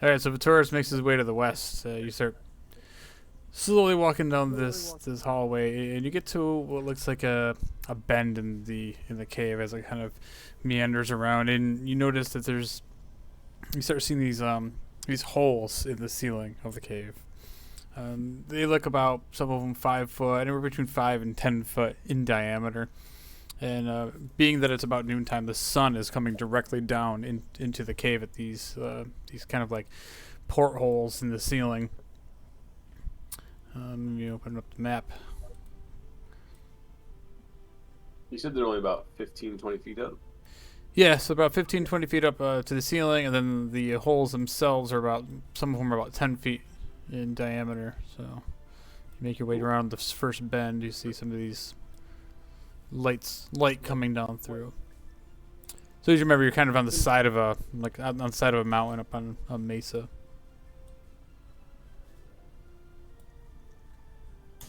All right, so Vitoris makes his way to the west. You start slowly walking down this hallway, and you get to what looks like a bend in the cave as it kind of meanders around, and you notice that you start seeing these holes in the ceiling of the cave. They look about, some of them 5 foot, anywhere between 5 and 10 foot in diameter. And being that it's about noontime, the sun is coming directly down into the cave at these kind of like portholes in the ceiling. You open up the map. You said they're only about 15, 20 feet up? Yeah, so about 15, 20 feet up to the ceiling, and then the holes themselves are some of them are about 10 feet in diameter. So you make your way around the first bend, you see some of these light coming down through. So as you remember, you're kind of on the side of on the side of a mountain up on a mesa.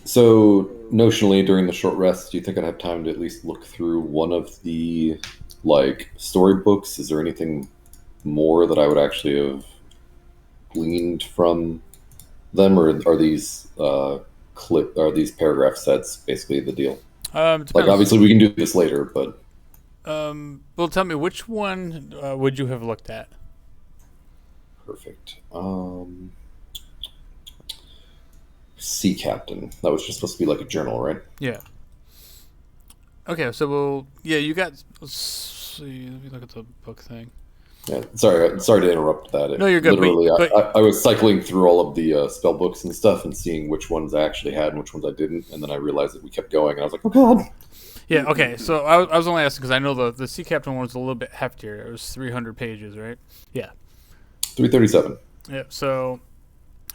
So, notionally, during the short rest, do you think I'd have time to at least look through one of the, storybooks? Is there anything more that I would actually have gleaned from them, or are these these paragraph sets basically the deal? Obviously, we can do this later, but well, tell me, which one would you have looked at? Perfect. Sea Captain. That was just supposed to be like a journal, right? Yeah. Okay, so you got. Let's see. Let me look at the book thing. Yeah, sorry to interrupt that. No, you're good. Literally, I was cycling through all of the spell books and stuff and seeing which ones I actually had and which ones I didn't, and then I realized that we kept going, and I was like, oh god. Yeah. Okay. So I was only asking because I know the Sea Captain one was a little bit heftier. It was 300 pages, right? Yeah. 337. Yeah. So.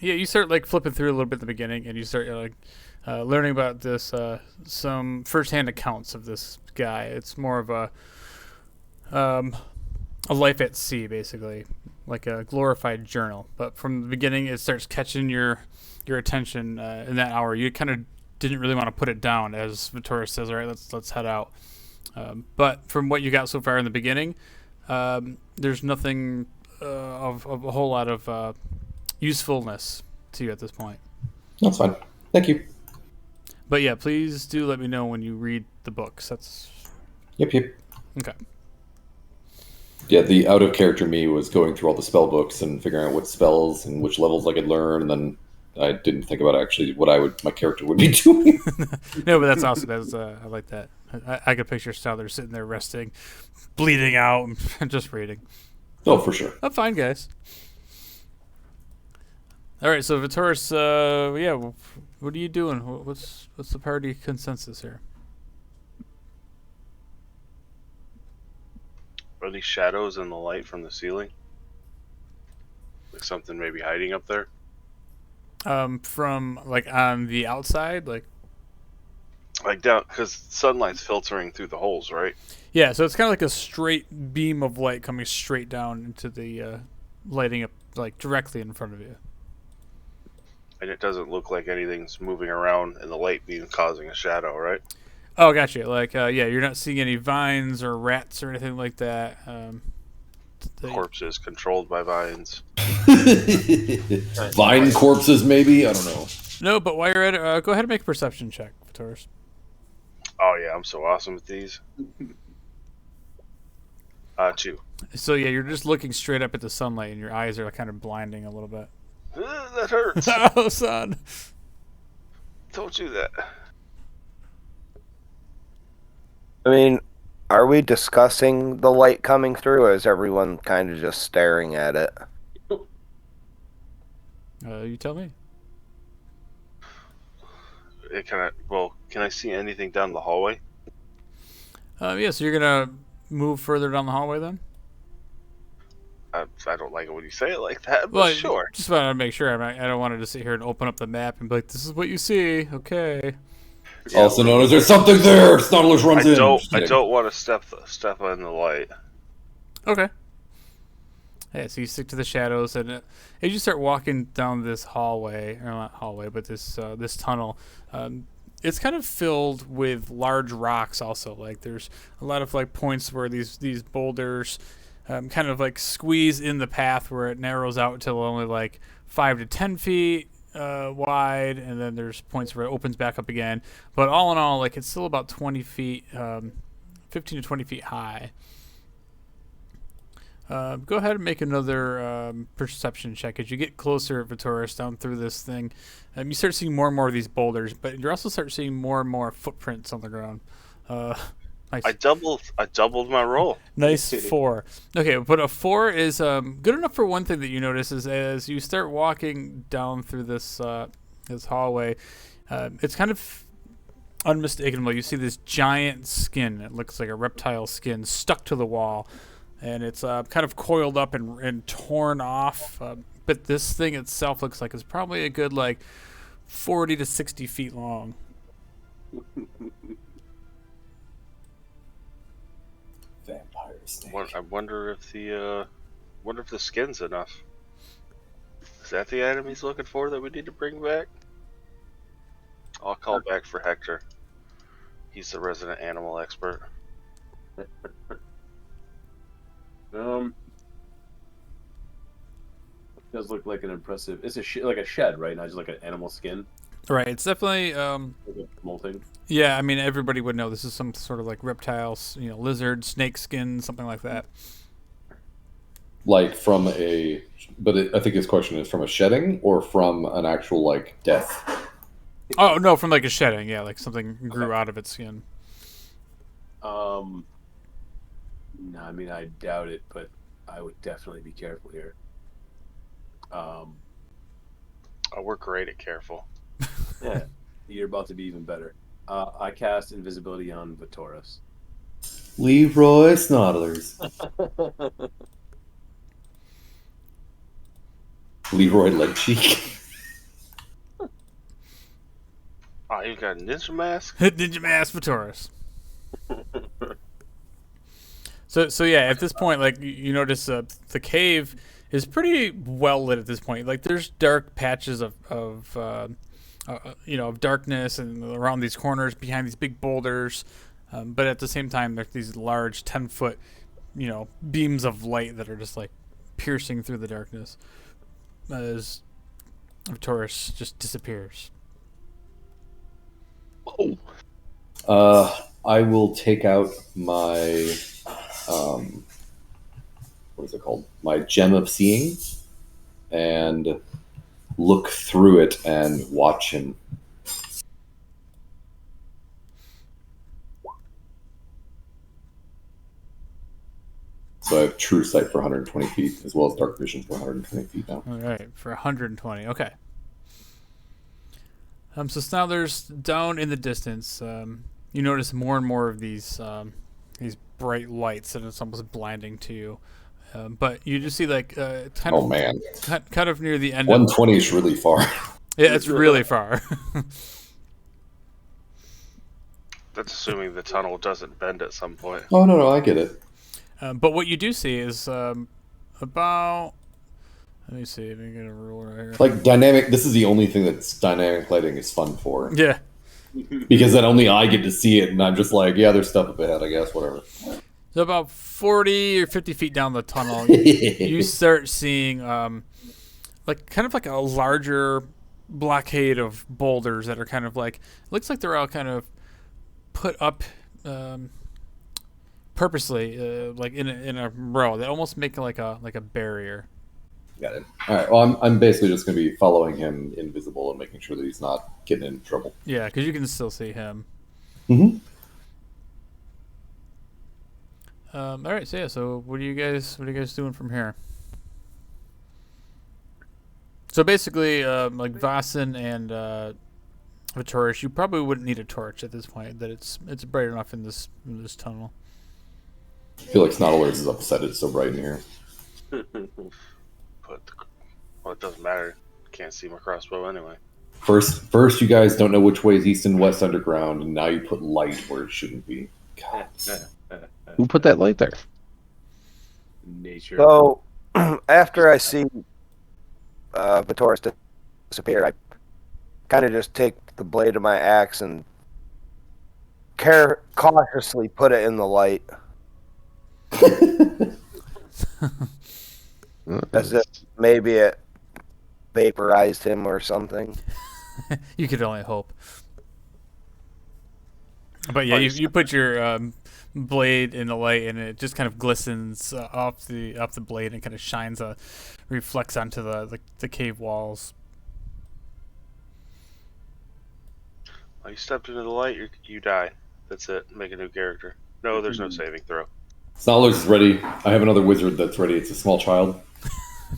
Yeah, you start flipping through a little bit at the beginning, and you start learning about this some firsthand accounts of this guy. It's more of a life at sea, basically, like a glorified journal. But from the beginning, it starts catching your attention in that hour. You kind of didn't really want to put it down, as Vitoris says. All right, let's head out. But from what you got so far in the beginning, there's nothing of a whole lot of usefulness to you at this point. That's fine. Thank you. But yeah, please do let me know when you read the books. That's Yep. okay. Yeah, the out of character me was going through all the spell books and figuring out what spells and which levels I could learn, and then I didn't think about actually what my character would be doing. No, but that's awesome. I like that. I could picture Stowler sitting there resting, bleeding out, and just reading. Oh, for sure. I'm fine, guys. All right, so Vitoris, what are you doing? What's the party consensus here? Are these shadows in the light from the ceiling? Like something maybe hiding up there? From on the outside, like down, because sunlight's filtering through the holes, right? Yeah, so it's kind of like a straight beam of light coming straight down into the lighting up directly in front of you. And it doesn't look like anything's moving around and the light being causing a shadow, right? Oh, gotcha. You're not seeing any vines or rats or anything like that. Corpses controlled by vines. Vine corpses, maybe? I don't know. No, but while you're at it, go ahead and make a perception check, Vitoris. Oh, yeah, I'm so awesome at these. 2. So, yeah, you're just looking straight up at the sunlight, and your eyes are kind of blinding a little bit. That hurts. Oh, son. Don't do that. I mean, are we discussing the light coming through, or is everyone kind of just staring at it? You tell me. Can I see anything down the hallway? Yeah, so you're going to move further down the hallway then? I don't like it when you say it like that, but sure. Just wanted to make sure. I don't want to just sit here and open up the map and be like, this is what you see. Okay. Yeah, also known as there's something there. Nautilus runs in. I don't want to step on the light. Okay. Yeah, so you stick to the shadows, and as you start walking down this hallway, or not hallway, but this tunnel, it's kind of filled with large rocks also. There's a lot of points where these boulders kind of like squeeze in the path where it narrows out until only like 5 to 10 feet wide, and then there's points where it opens back up again. But all in all, like it's still about 20 feet, 15 to 20 feet high. Go ahead and make another perception check as you get closer, Vitoris, down through this thing. You start seeing more and more of these boulders, but you also start seeing more and more footprints on the ground. Nice. I doubled my roll. Nice 4. Okay, but a 4 is good enough for one thing that you notice is as you start walking down through this hallway, it's kind of unmistakable. You see this giant skin. It looks like a reptile skin stuck to the wall, and it's kind of coiled up and torn off. But this thing itself looks like it's probably a good like 40 to 60 feet long. Vampire snake. I wonder if the skin's enough. Is that the item he's looking for that we need to bring back? I'll call back for Hector. He's the resident animal expert. It does look like an impressive. It's like a shed, right? Not just like an animal skin. Right, it's definitely Like a molting. yeah. I mean, everybody would know this is some sort of like reptiles, lizard, snake skin, something like that. Like from a, I think his question is from a shedding or from an actual like death. Oh no, from like a shedding, yeah, like something grew out of its skin. No, I mean I doubt it, but I would definitely be careful here. Oh, we're great at careful. Yeah, you're about to be even better. I cast invisibility on Vitoris. Leroy Snoddlers. Leroy Legcheek. Oh, you got a ninja mask? Ninja Mask Vitoris. So yeah, at this point, like you notice, the cave is pretty well lit at this point. Like there's dark patches of darkness and around these corners, behind these big boulders, but at the same time, there's these large 10-foot, beams of light that are just like piercing through the darkness as Vitoris just disappears. I will take out my what is it called? My gem of seeing, and look through it and watch him. So I have true sight for 120 feet, as well as dark vision for 120 feet now. All right, for 120. Okay. So now there's down in the distance. You notice more and more of these bright lights, and it's almost blinding to you. But you just see like Oh man, kind of near the end. 120 is really far. Yeah, it's really far. That's assuming the tunnel doesn't bend at some point. Oh no, I get it. But what you do see is about. Let me see if I can get a ruler right here. Like dynamic. This is the only thing that's dynamic lighting is fun for. Yeah. Because then only I get to see it, and I'm just like, yeah, there's stuff up ahead, I guess, whatever. So about 40 or 50 feet down the tunnel, you start seeing like kind of like a larger blockade of boulders that are kind of like, looks like they're all kind of put up purposely, like in a row. They almost make like a barrier. Got it. All right. Well, I'm basically just going to be following him invisible and making sure that he's not getting in trouble. Yeah, because you can still see him. Mm-hmm. All right. So yeah. So what are you guys doing from here? So basically, like Vasen and Vitoris, you probably wouldn't need a torch at this point. That it's bright enough in this tunnel. I feel like Snoddlers is upset it's so bright in here. But it doesn't matter. Can't see my crossbow anyway. First, you guys don't know which way is east and west underground, and now you put light where it shouldn't be. God. Who put that light there? Nature. So, after I see Vitoris disappear, I kind of just take the blade of my axe and cautiously put it in the light. As if maybe it vaporized him or something. You could only hope. But yeah, you put your blade in the light, and it just kind of glistens off the blade, and kind of shines reflects onto the cave walls. Well, you stepped into the light, you die. That's it. Make a new character. No, there's no saving throw. Snarler's is ready. I have another wizard that's ready. It's a small child.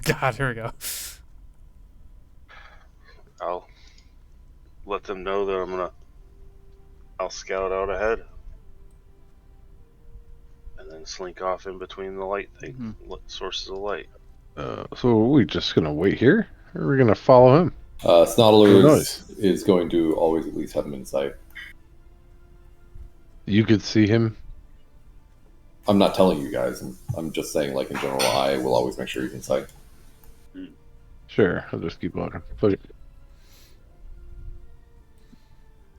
God, here we go. I'll let them know that I'll scout out ahead. And then slink off in between the light thing, sources of light. So are we just gonna wait here? Or are we gonna follow him? Snarler is going to always at least have him in sight. You could see him. I'm not telling you guys. I'm just saying, like, in general, I will always make sure he's in sight. Sure, I'll just keep walking. Push it.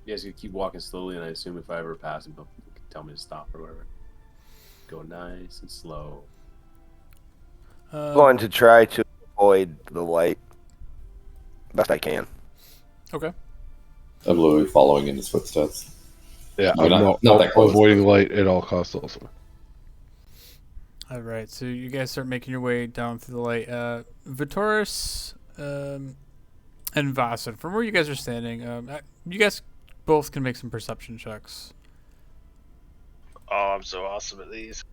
You guys can keep walking slowly, and I assume if I ever pass him, he'll tell me to stop or whatever. Go nice and slow. I'm going to try to avoid the light best I can. Okay. I'm literally following in his footsteps. Yeah, No, I'm not that close. avoiding light at all costs also. All right, so you guys start making your way down through the light. Vitoris and Vasen, from where you guys are standing, you guys both can make some perception checks. Oh, I'm so awesome at these.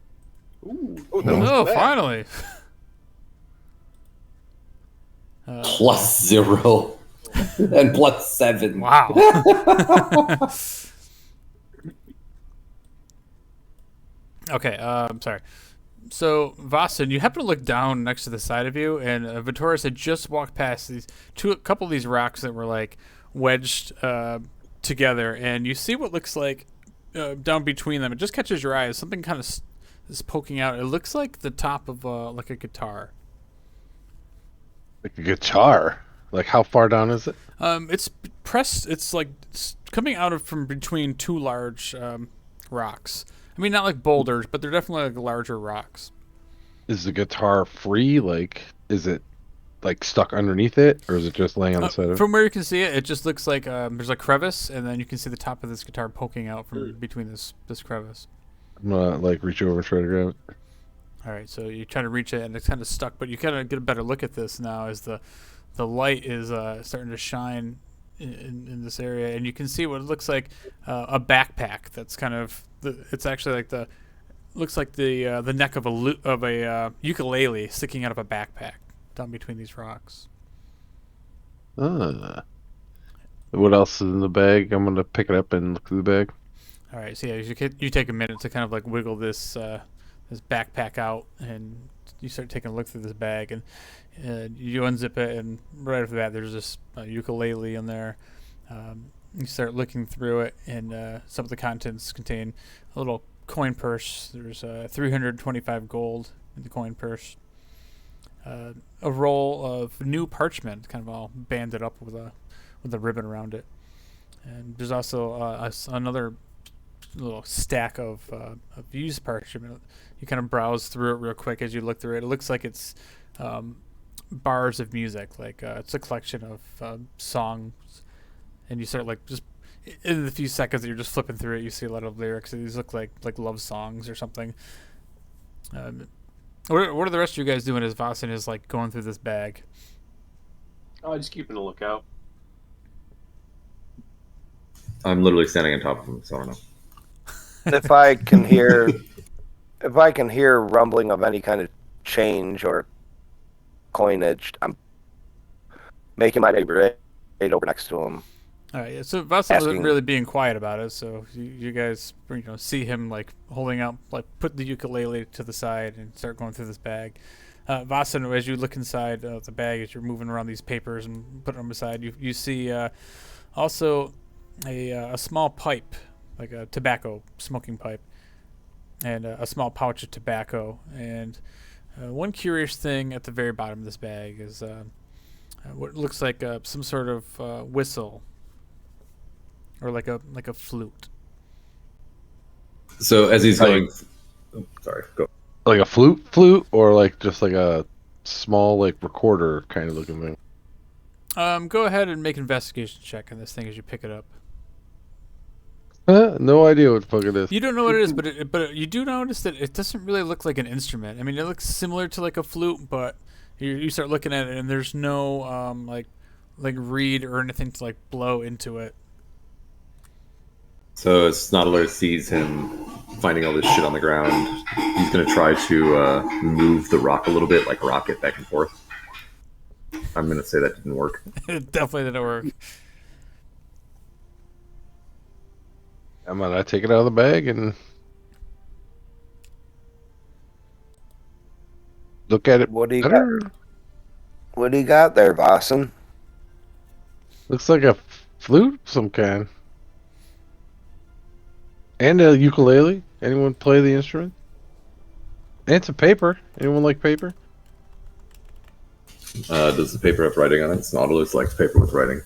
Ooh. Oh, finally. +0 and +7. Wow. Okay, I'm sorry. So, Vasen, you happen to look down next to the side of you, and Vitoris had just walked past a couple of these rocks that were like wedged together, and you see what looks like down between them. It just catches your eye. Something kind of is poking out. It looks like the top of like a guitar. Like a guitar? Like how far down is it? It's pressed. It's like coming out of from between two large rocks. I mean, not like boulders, but they're definitely like larger rocks. Is the guitar free? Like, is it like stuck underneath it, or is it just laying on the side of it? From where you can see it, it just looks like there's a crevice, and then you can see the top of this guitar poking out from between this crevice. I'm gonna like reach over and try to grab it. All right, so you try to reach it, and it's kind of stuck, but you kind of get a better look at this now as the light is starting to shine in this area, and you can see what looks like a backpack that's kind of it's actually like looks like the neck of a ukulele sticking out of a backpack down between these rocks. What else is in the bag? I'm gonna pick it up and look through the bag. All right, so yeah, you take a minute to kind of like wiggle this backpack out, and you start taking a look through this bag, and you unzip it, and right after that, there's this ukulele in there. You start looking through it, and some of the contents contain a little coin purse. There's 325 gold in the coin purse. A roll of new parchment, kind of all banded up with a ribbon around it. And there's also another little stack of used parchment. You kind of browse through it real quick as you look through it. It looks like it's bars of music, like it's a collection of songs. And you start like just in the few seconds that you're just flipping through it, you see a lot of lyrics. These look like love songs or something. What are the rest of you guys doing as Vasen is like going through this bag? Oh, just keeping a lookout. I'm literally standing on top of him, so I don't know. If I can hear rumbling of any kind of change or coinage, I'm making my way over next to him. All right, yeah, so Vasen wasn't really being quiet about it, so you guys see him like holding out, like put the ukulele to the side and start going through this bag. Vasen, as you look inside the bag, as you're moving around these papers and putting them aside, you see also a small pipe, like a tobacco smoking pipe, and a small pouch of tobacco. And one curious thing at the very bottom of this bag is what looks like some sort of whistle. Or like a flute. So as he's going, sorry, go. Like a flute, or like just like a small like recorder kind of looking thing. Go ahead and make an investigation check on this thing as you pick it up. No idea what the fuck it is. You don't know what it is, but you do notice that it doesn't really look like an instrument. I mean, it looks similar to like a flute, but you start looking at it and there's no like reed or anything to like blow into it. So as Snottler sees him finding all this shit on the ground, he's going to try to move the rock a little bit, like rock it back and forth. I'm going to say that didn't work. It definitely didn't work. I'm gonna take it out of the bag and look at it What do you better. got? What do you got there, Boston? Looks like a flute of some kind. And a ukulele. Anyone play the instrument? And some paper. Anyone like paper? Does the paper have writing on it? Snottler likes paper with writing.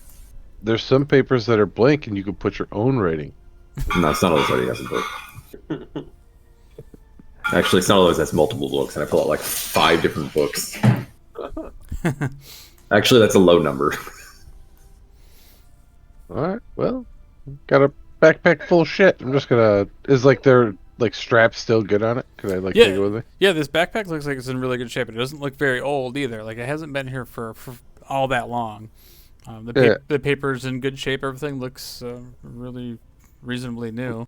There's some papers that are blank and you can put your own writing. No, Snottler already has a book. Actually, Snottler has multiple books, and I pull out like 5 different books. Actually, that's a low number. Alright, well, got a backpack full of shit. I'm just gonna... Is like their like strap still good on it? Could I like Yeah. take it with me? Yeah, this backpack looks like it's in really good shape. It doesn't look very old either. Like it hasn't been here for all that long. The paper's in good shape. Everything looks really reasonably new.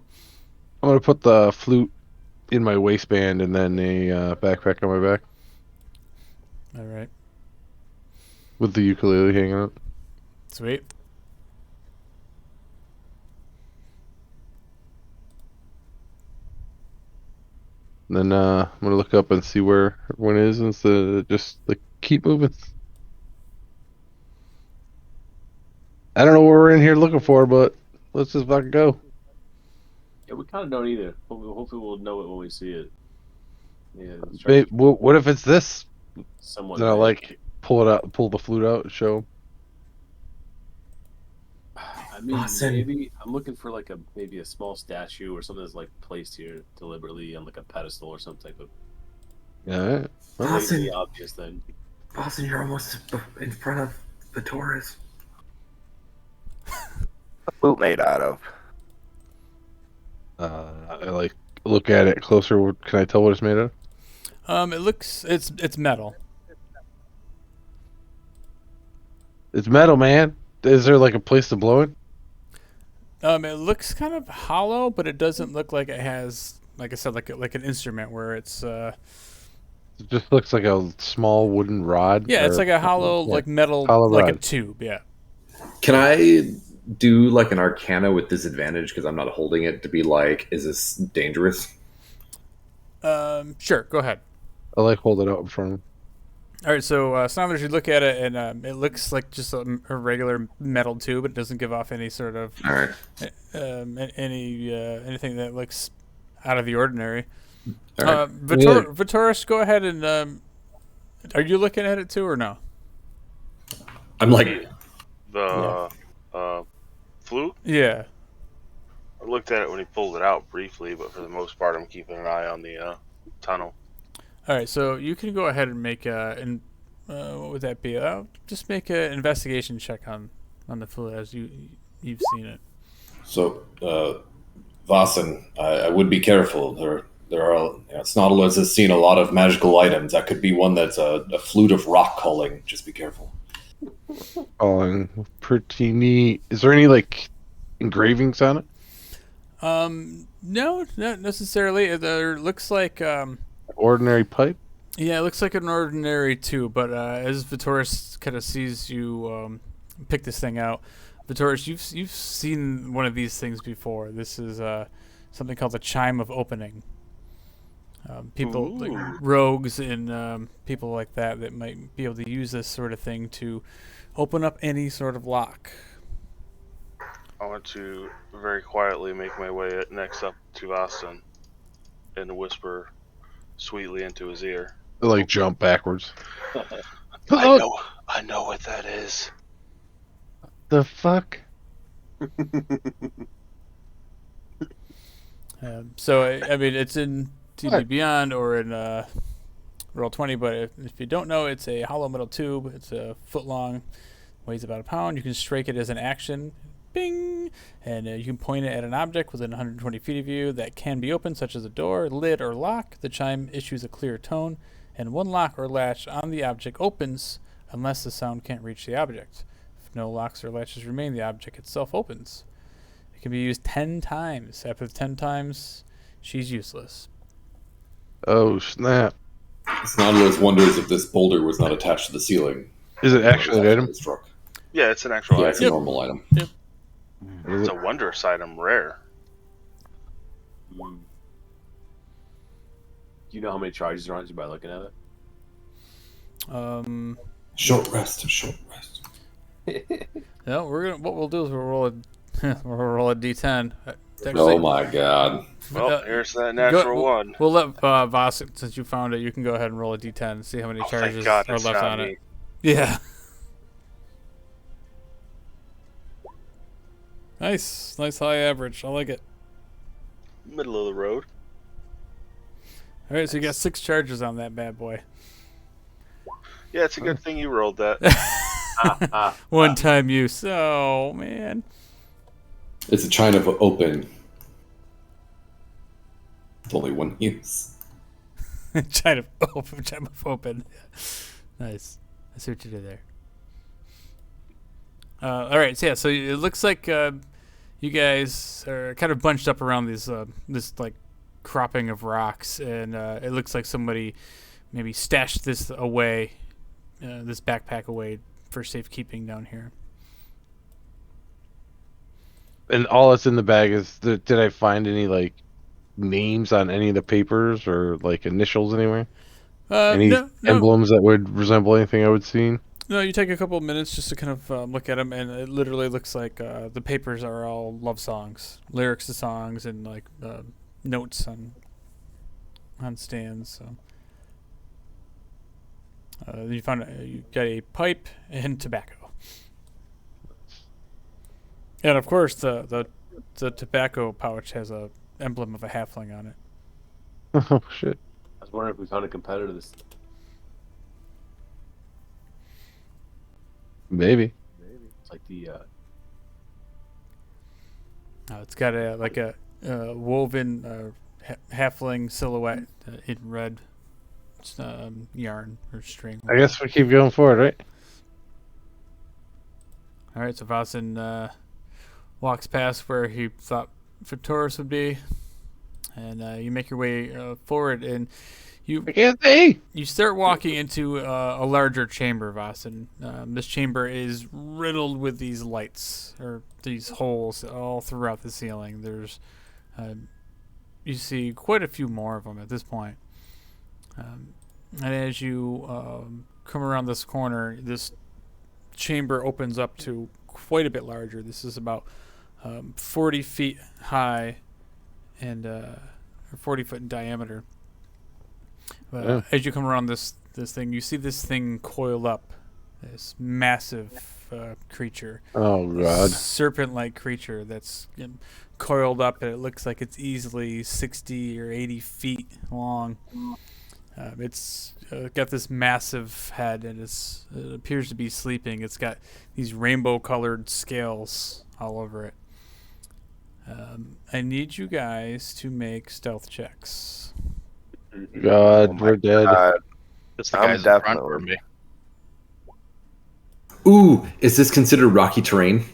I'm gonna put the flute in my waistband and then a backpack on my back All right, with the ukulele hanging out. sweet. And then I'm gonna look up and see where everyone is instead of just like keep moving. I don't know what we're in here looking for, but let's just fucking go. Yeah, we kind of don't either. Hopefully we'll know it when we see it. Yeah, let's try Babe, what if it's this? somewhat. Then I like pull it out, pull the flute out, and show 'em. I mean, Awesome. maybe I'm looking for like maybe a small statue or something that's like placed here deliberately on like a pedestal or some type of Yeah. blatantly obvious thing. Boston, you're almost in front of the Taurus. Flute made out of? I like look at it closer. Can I tell what it's made of? It looks it's metal. It's metal, man. Is there like a place to blow it? It looks kind of hollow, but it doesn't look like it has, like I said, like an instrument where it's It just looks like a small wooden rod. yeah, it's or- like a hollow yeah. like metal Hollow like a rod. tube. Yeah. Can I do like an Arcana with disadvantage because I'm not holding it to be like, is this dangerous? Sure. Go ahead. I like hold it out in front of him. All right, so Saunders, you look at it, and it looks like just a regular metal tube. It doesn't give off any sort of All right. anything that looks out of the ordinary. All right. Vitoris, go ahead and are you looking at it too, or no? I'm like, The flute? Yeah. I looked at it when he pulled it out briefly, but for the most part, I'm keeping an eye on the tunnel. All right, so you can go ahead and make what would that be? Just make an investigation check on the flute as you've seen it. so, Vasen, I would be careful. There are, Snodulus has seen a lot of magical items. That could be one that's a flute of rock calling. Just be careful. Oh, pretty neat. Is there any like engravings on it? No, not necessarily. It looks like Ordinary pipe? yeah, it looks like an ordinary tube, but as Vitoris kind of sees you pick this thing out, Vitoris, you've seen one of these things before. This is something called the chime of opening. People like Ooh. rogues and people like that might be able to use this sort of thing to open up any sort of lock. I want to very quietly make my way next up to Austin and whisper sweetly into his ear. Like jump backwards. I know what that is. The fuck? So I mean, it's in D&D Beyond or in Roll20, but if you don't know, it's a hollow metal tube. It's a foot long, weighs about a pound. You can strike it as an action. Bing! And you can point it at an object within 120 feet of you that can be opened, such as a door, lid, or lock. The chime issues a clear tone, and one lock or latch on the object opens unless the sound can't reach the object. If no locks or latches remain, the object itself opens. It can be used 10 times. After the 10 times, she's useless. Oh, snap. Snodlos wonders if this boulder was not attached to the ceiling. Is it actually an item? Struck. Yeah, it's an actual Yeah, it's a item. normal item. It's a wondrous item, rare. Do you know how many charges are on it by looking at it? Short rest. Short rest. No, what we'll do is we'll roll a we'll roll a d10. Oh my god. Well, here's that natural one. We'll let Voss, since you found it, you can go ahead and roll a d10 and see how many charges Thank God are it's left not on me. it. Yeah. Nice high average. I like it. Middle of the road. All right, so you got 6 charges on that bad boy. Yeah, it's a good thing you rolled that. One time use. Oh man. It's a chine of open. It's only one use. Chime of open. Nice. I see what you did there. All right, so yeah, so it looks like you guys are kind of bunched up around this like cropping of rocks, and it looks like somebody maybe stashed this away, this backpack away for safekeeping down here. And all that's in the bag is, did I find any, like, names on any of the papers or, like, initials anywhere? Any No. emblems that would resemble anything I would see? No, you take a couple of minutes just to kind of look at them, and it literally looks like the papers are all love songs, lyrics to songs, and like notes on stands. So you got a pipe and tobacco, and of course the tobacco pouch has a emblem of a halfling on it. Oh, shit. I was wondering if we found a competitor to this. Maybe. It's like the It's got a woven halfling silhouette in red yarn or string. I guess we keep going forward, right? All right, so Vassen walks past where he thought Vitoris would be, and you make your way forward, and I can't see! you start walking into a larger chamber, Vassen. This chamber is riddled with these lights, or these holes all throughout the ceiling. There's, you see quite a few more of them at this point. And as you come around this corner, this chamber opens up to quite a bit larger. This is about 40 feet high and or 40 foot in diameter. As you come around this thing, you see this thing coiled up, this massive creature. Oh, God. Serpent-like creature that's coiled up, and it looks like it's easily 60 or 80 feet long. It's got this massive head, and it appears to be sleeping. It's got these rainbow-colored scales all over it. I need you guys to make stealth checks. God, we're dead. It's the I'm guys in front definitely- for me. Ooh, is this considered rocky terrain?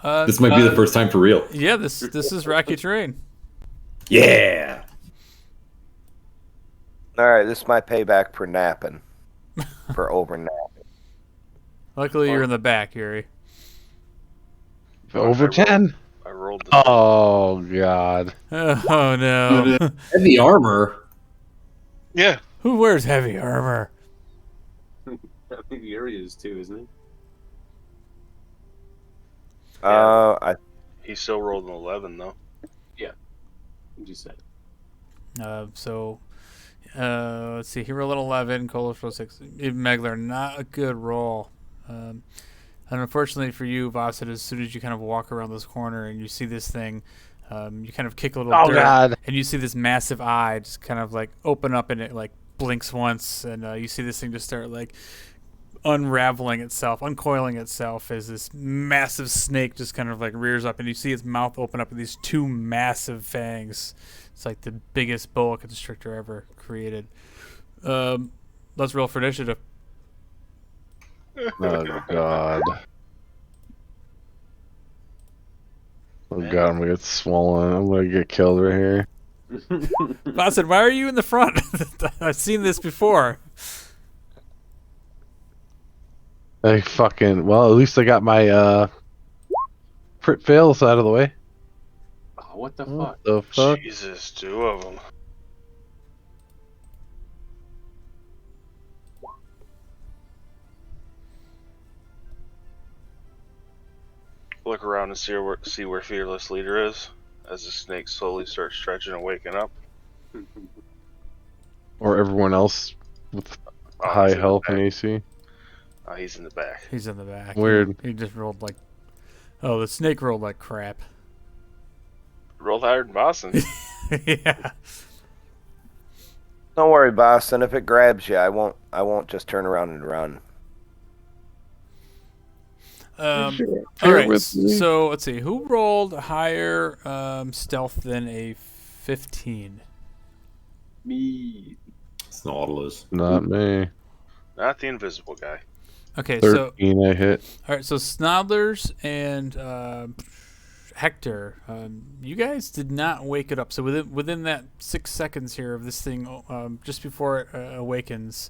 This might be the first time for real. Yeah, this is rocky terrain. Yeah. All right, this is my payback for napping, for over napping. Luckily, you're in the back, Yuri. Over 10. I rolled the Oh, God. Oh no! Heavy armor. Yeah. Who wears heavy armor? I think Yuri is too, isn't he? He still rolled an 11 though. What'd you say? Let's see. He rolled an 11. Kolos rolled 6. Even Megler, not a good roll. And unfortunately for you, Vasset, as soon as you kind of walk around this corner and you see this thing You kind of kick a little Oh dirt, God! and you see this massive eye just kind of like open up, and it like blinks once, and you see this thing just start like unraveling itself, uncoiling itself as this massive snake just kind of like rears up, and you see its mouth open up with these two massive fangs. It's like the biggest boa constrictor ever created. Let's roll for initiative. Oh God! Oh God! I'm gonna get swollen. I'm gonna get killed right here. Boston, why are you in the front? I've seen this before. I fucking well. At least I got my crit fails out of the way. Oh, what the fuck? What the fuck? Jesus, 2 of them. Look around and see where Fearless Leader is as the snake slowly starts stretching and waking up. Or everyone else with Oh, high he's in the health and back. AC. Oh, he's in the back. He's in the back. Weird. He just rolled like. Oh, the snake rolled like crap. Rolled higher than Boston. Yeah. Don't worry, Boston. If it grabs you, I won't just turn around and run. All Bear right. with me. So let's see. Who rolled higher stealth than a 15? Me. It's Nautilus. Not me. Not the invisible guy. Okay. So 13 I hit. all right. So Snodlers and Hector, you guys did not wake it up. So within that 6 seconds here of this thing, just before it awakens,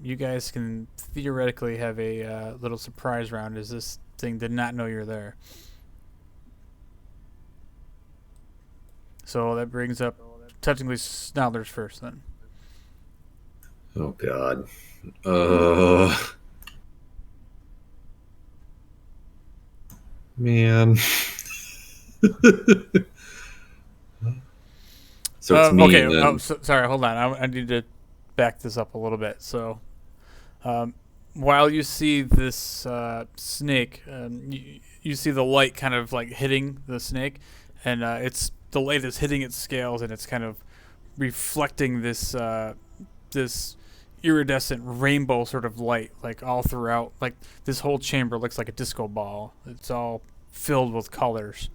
you guys can theoretically have a little surprise round, as this thing did not know you're there. So that brings up technically Snodlers first, then. Oh God. Man. So it's me. Okay. And then, Oh, sorry. Hold on. I need to back this up a little bit. So, while you see this snake, you see the light kind of like hitting the snake, and the light is hitting its scales, and it's kind of reflecting this this iridescent rainbow sort of light, like all throughout. Like this whole chamber looks like a disco ball. It's all filled with colors.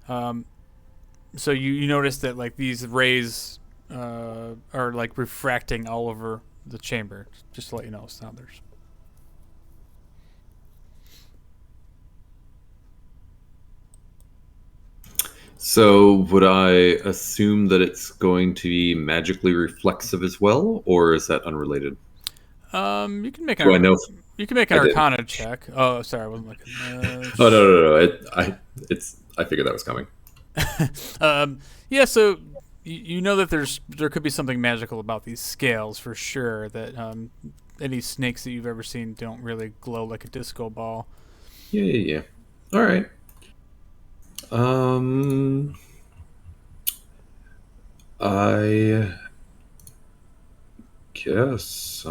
So you notice that like these rays are like refracting all over the chamber. Just to let you know, Snodlers. so would I assume that it's going to be magically reflexive as well, or is that unrelated? You can make Do I know? you can make an I did. Arcana check. Oh, sorry, I wasn't looking. Oh no! I figured that was coming. Yeah, so you know that there could be something magical about these scales for sure. That any snakes that you've ever seen don't really glow like a disco ball. Yeah. All right. I guess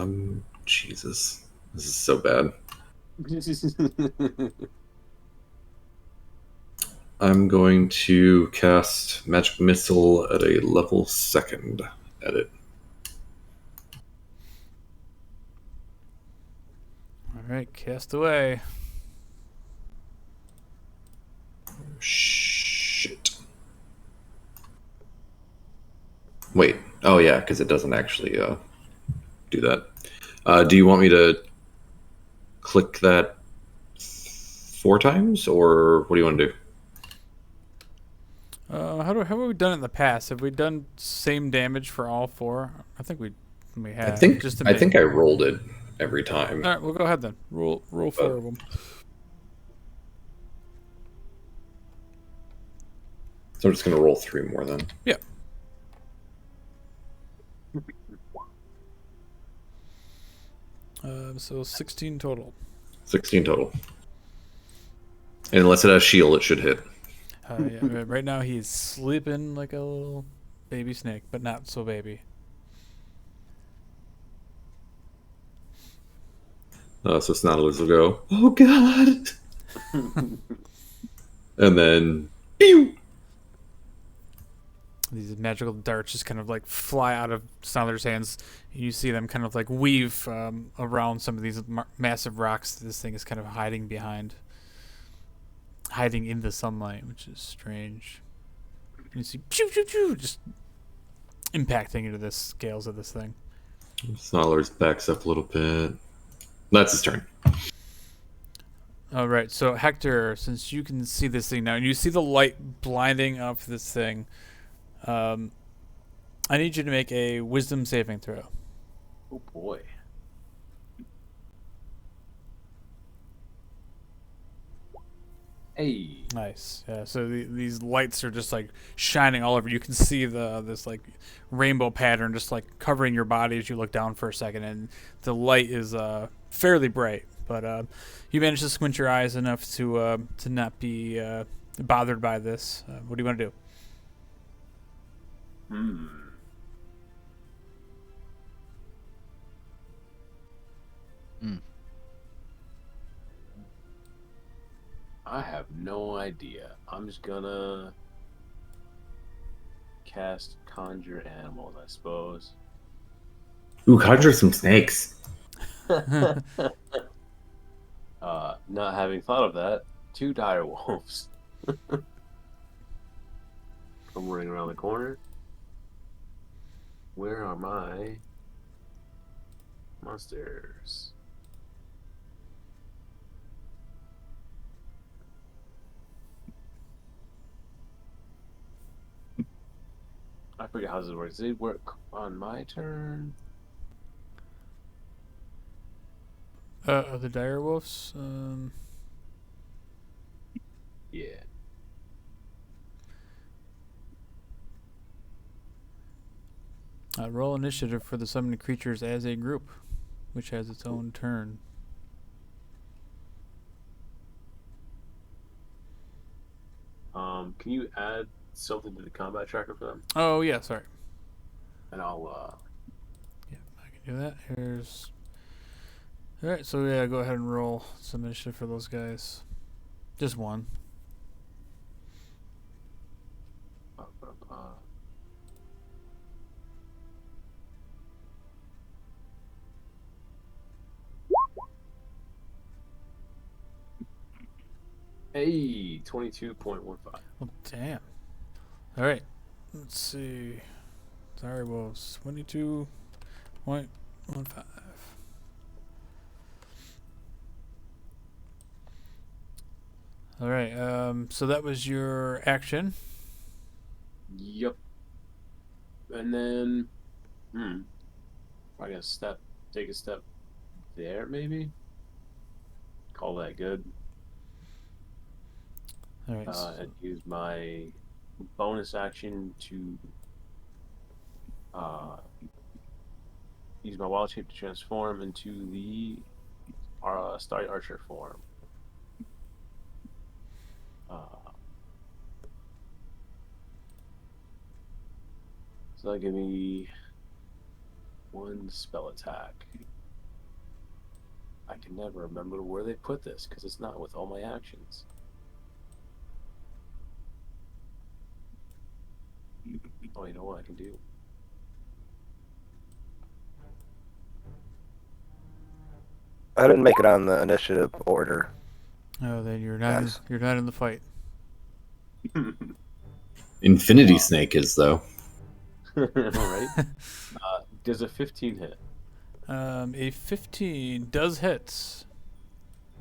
Jesus, this is so bad. I'm going to cast Magic Missile at a level 2nd at it. All right, cast away. Shit. Wait. Oh yeah, because it doesn't actually do that. Do you want me to click that 4 times, or what do you want to do? How have we done it in the past? Have we done same damage for all 4? I think we have. I think just to I make- think I rolled it every time. All right, we'll go ahead then. Roll 4 of them. So I'm just gonna roll 3 more then. Yeah. So 16 total. 16 total. And unless it has shield, it should hit. Yeah, right now he's sleeping like a little baby snake, but not so baby. So Snodlers will go, oh God! And then, pew! These magical darts just kind of like fly out of Snyder's hands. You see them kind of like weave around some of these massive rocks that this thing is kind of hiding behind. Hiding in the sunlight, which is strange. And you see pew, pew, pew, just impacting into the scales of this thing. Snarlers backs up a little bit. That's his turn. All right, so Hector, since you can see this thing now, and you see the light blinding up this thing, I need you to make a wisdom saving throw. Oh boy. Hey. Nice. Yeah. So these lights are just like shining all over. You can see this like rainbow pattern just like covering your body as you look down for a second, and the light is fairly bright. But you manage to squint your eyes enough to not be bothered by this. What do you want to do? I have no idea. I'm just gonna cast Conjure Animals, I suppose. Ooh, conjure some snakes. Not having thought of that, 2 dire wolves. I'm running around the corner. Where are my monsters? I forget how this works. Does it work on my turn? The dire wolves. Yeah. Roll initiative for the summoned creatures as a group, which has its own turn. Can you add something to the combat tracker for them? Oh yeah, sorry. And I'll Yeah, I can do that. Here's. All right, so yeah, go ahead and roll some initiative for those guys. Just one. Hey, 22.15. Well, damn. All right, let's see. Dire wolves, 22.15. All right. So that was your action. Yep. And then, I guess take a step there, maybe. Call that good. All right. And use my bonus action to use my wild shape to transform into the Starry Archer form. So that'll give me 1 spell attack. I can never remember where they put this because it's not with all my actions. Oh, you know what I can do? I didn't make it on the initiative order. Oh, then you're not. Yes. You're not in the fight. Infinity Snake is, though. Alright. Does a 15 hit? A 15 does hit.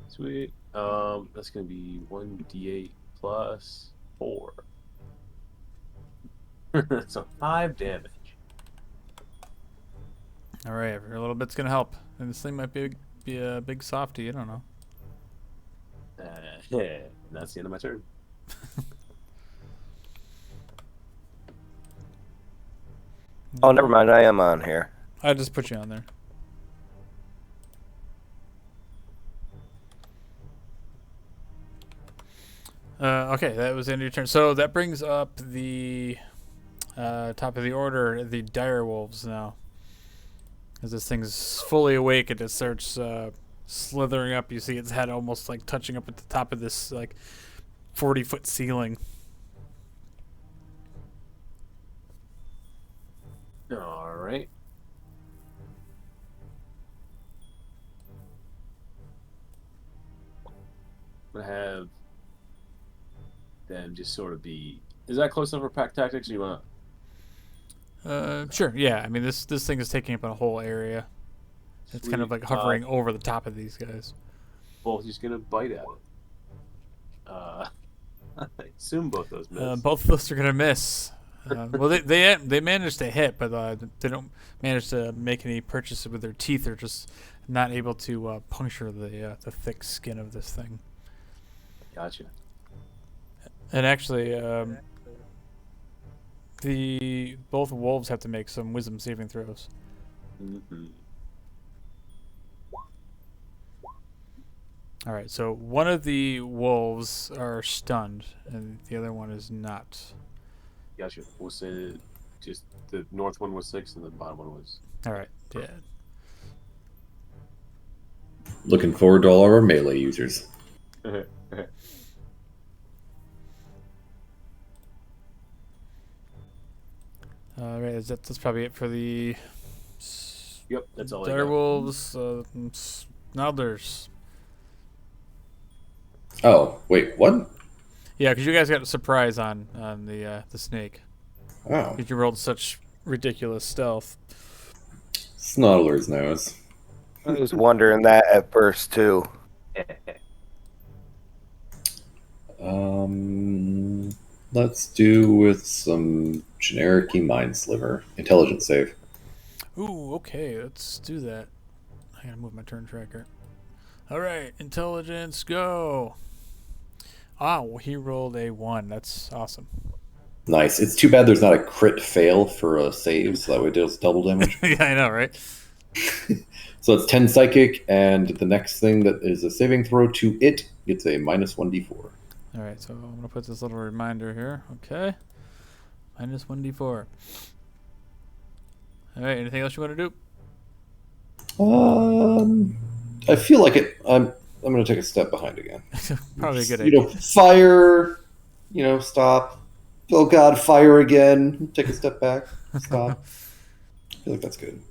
Sweet. That's gonna be 1d8 plus 4. So 5 damage. All right, every little bit's gonna help. And this thing might be a big softie. I don't know. Yeah, that's the end of my turn. Oh, never mind. I am on here. I just put you on there. Okay, that was the end of your turn. So that brings up the top of the order, the dire wolves now. As this thing's fully awake and it starts slithering up, you see its head almost like touching up at the top of this like 40-foot ceiling. All right. I'm gonna have them just sort of be. Is that close enough for pack tactics? Or you want? Sure. Yeah. I mean, this thing is taking up a whole area. It's kind of like hovering over the top of these guys. Both just gonna bite at it. I assume both those miss. Both of those are gonna miss. Well, they managed to hit, but they don't manage to make any purchases with their teeth. They're just not able to puncture the thick skin of this thing. Gotcha. And actually, both wolves have to make some wisdom saving throws. Mm-hmm. All right, so one of the wolves are stunned, and the other one is not. Gotcha. We'll say just the north one was 6 and the bottom one was. All right, yeah. Looking forward to all our melee users. All right, that's probably it for the Yep, that's all I got. direwolves, snarlers. Oh, wait, what? Yeah, because you guys got a surprise on the snake. Oh, Because you rolled such ridiculous stealth. Snoddler's nose. I was wondering that at first too. Let's do with some generic-y mind sliver. Intelligence save. Ooh, okay, let's do that. I gotta move my turn tracker. All right, intelligence, go. Ah, well, he rolled a 1. That's awesome. Nice. It's too bad there's not a crit fail for a save, so that way it does double damage. Yeah, I know, right? So it's 10 psychic, and the next thing that is a saving throw to it gets a minus 1d4. All right, so I'm gonna put this little reminder here. Okay, minus 1d4. All right, anything else you want to do? I feel like it. I'm going to take a step behind again. Probably a good You idea. know, fire. You know, stop. Oh God, fire again. Take a step back. Stop. I feel like that's good.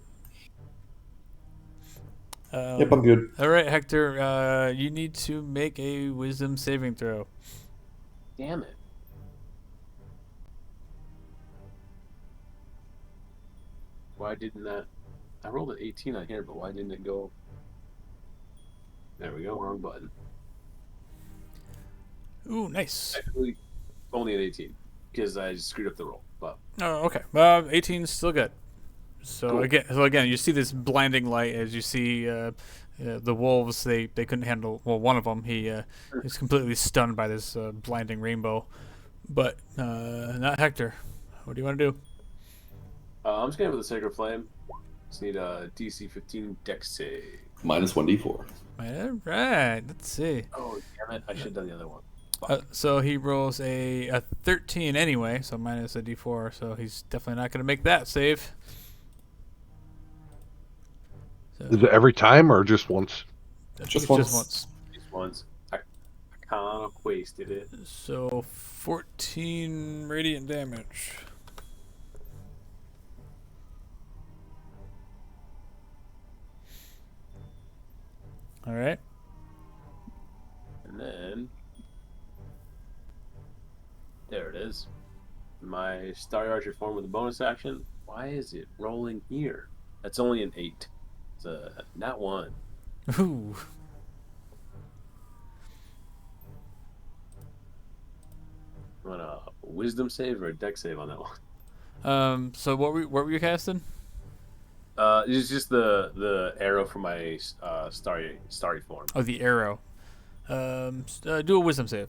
Yep, I'm good. All right, Hector, you need to make a wisdom saving throw. Damn it. Why didn't that? I rolled an 18 on here, but why didn't it go? There we go, wrong button. Ooh, nice. Actually, only an 18 because I just screwed up the roll. But Oh, okay. 18 is still good. So Cool. again, you see this blinding light as you see the wolves. They couldn't handle. Well, one of them he is completely stunned by this blinding rainbow, but not Hector. What do you want to do? I'm just gonna have the Sacred Flame. Just need a DC 15 Dex save. Minus 1d4. All right. Let's see. Oh damn it! I should have done the other one. So he rolls a 13 anyway, so minus a d4. So he's definitely not going to make that save. So, Is it every time or just once? I think Just it's once. Just once. These ones, I kind of wasted it. So 14 radiant damage. All right. And then there it is. My Star Archer form with a bonus action. Why is it rolling here? That's only an 8. It's a not 1. Ooh. You want a wisdom save or a dex save on that one? So what were you casting? It's just the arrow for my starry form. Oh, the arrow. Do a wisdom save.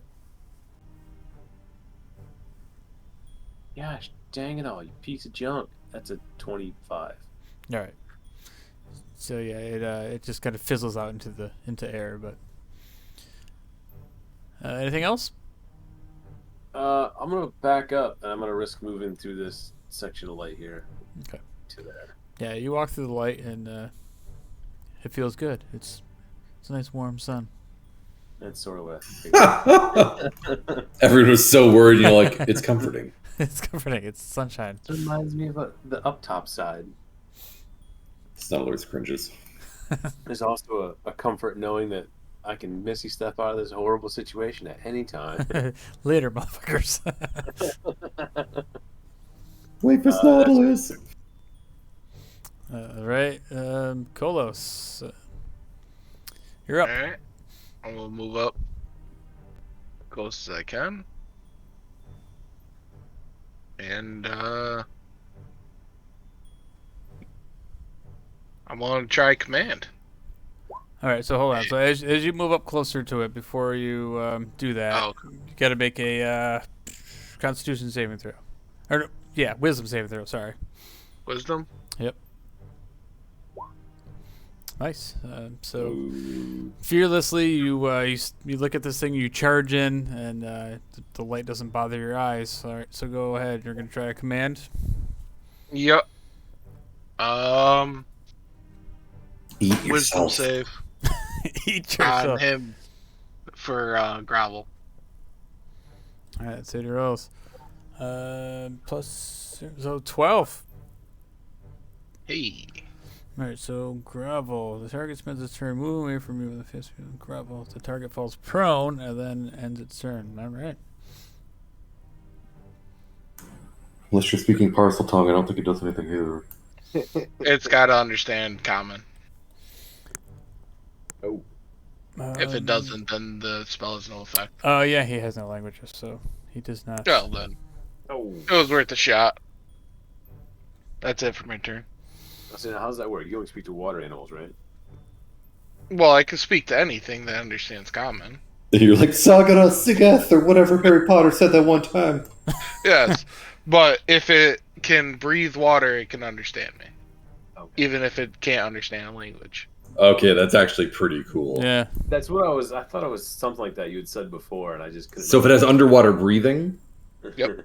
Gosh, dang it all, you piece of junk. That's a 25. All right. So yeah, it just kind of fizzles out into air. But anything else? I'm gonna back up and I'm gonna risk moving through this section of light here. Okay. To there. Yeah, you walk through the light and it feels good. It's a nice warm sun. That's sort of what. Everyone was so worried. You know, like it's comforting. It's comforting. It's sunshine. It reminds me of the up top side. Snuggler's cringes. There's also a comfort knowing that I can missy step out of this horrible situation at any time. Later, motherfuckers. Wait for Snuggler's. All right, Kolos, you're up. Alright. I'm gonna move up close as I can. And I'm gonna try command. All right, so hold on. So as you move up closer to it, before you do that, Oh, you got to make a Constitution saving throw, or yeah, Wisdom saving throw. Sorry. wisdom. Yep. Nice. So fearlessly, you look at this thing, you charge in, and the light doesn't bother your eyes. All right, so go ahead. You're gonna try a command. Yep. Eat Wisdom yourself. save Eat on yourself. him for grovel. All right, say your rolls. Plus, so 12. Hey. Alright, so grovel. The target spends its turn moving away from you with a fist of grovel. The target falls prone and then ends its turn. Alright. Unless you're speaking parcel tongue, I don't think it does anything either. It's gotta understand common. Oh, If it doesn't, then the spell has no effect. Oh, yeah, he has no languages, so he does not. Well, then. oh. It was worth a shot. That's it for my turn. So how does that work? You only speak to water animals, right? Well, I can speak to anything that understands common. You're like Sagara Sigeth or whatever Harry Potter said that one time. Yes, but if it can breathe water, it can understand me. Okay. Even if it can't understand a language. Okay, that's actually pretty cool. Yeah. That's what I thought it was something like that you had said before, and I just couldn't. So if it has underwater breathing, Yep.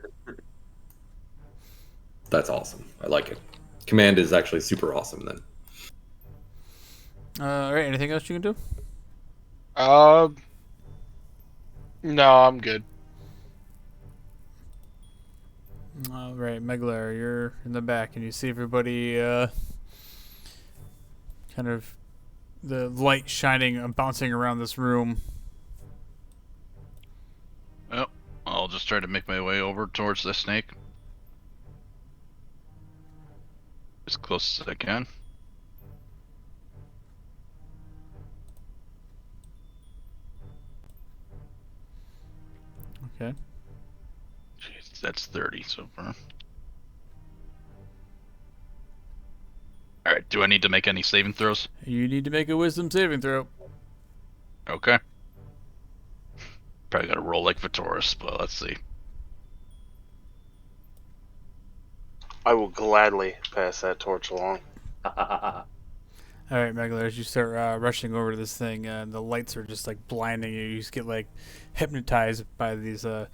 that's awesome. I like it. Command is actually super awesome then. Alright, anything else you can do? No, I'm good. Alright, Meglar, you're in the back and you see everybody kind of the light shining and bouncing around this room. Well, I'll just try to make my way over towards the snake. As close as I can. Okay. Jeez, that's 30 so far. Alright, do I need to make any saving throws? You need to make a wisdom saving throw. Okay. Probably gotta roll like Vitoris, but let's see. I will gladly pass that torch along. Alright, Meglar, as you start rushing over to this thing, the lights are just like blinding you. You just get like hypnotized by these the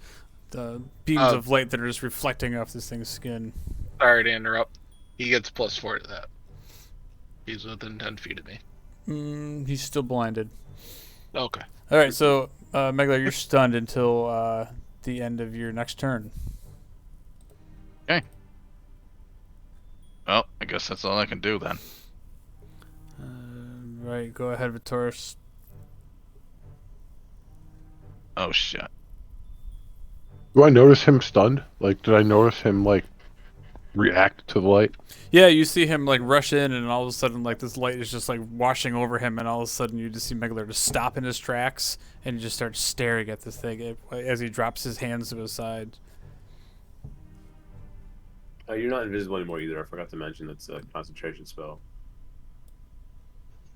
beams of light that are just reflecting off this thing's skin. Sorry to interrupt. He gets +4 to that. He's within 10 feet of me. He's still blinded. Okay. Alright, so Meglar, you're stunned until the end of your next turn. Well, I guess that's all I can do then. Right, go ahead, Vitoris. Oh shit. Do I notice him stunned? Like, did I notice him, like, react to the light? Yeah, you see him like rush in, and all of a sudden, like this light is just like washing over him, and all of a sudden, you just see Meglar just stop in his tracks and just start staring at this thing as he drops his hands to his side. You're not invisible anymore either. I forgot to mention that's a concentration spell.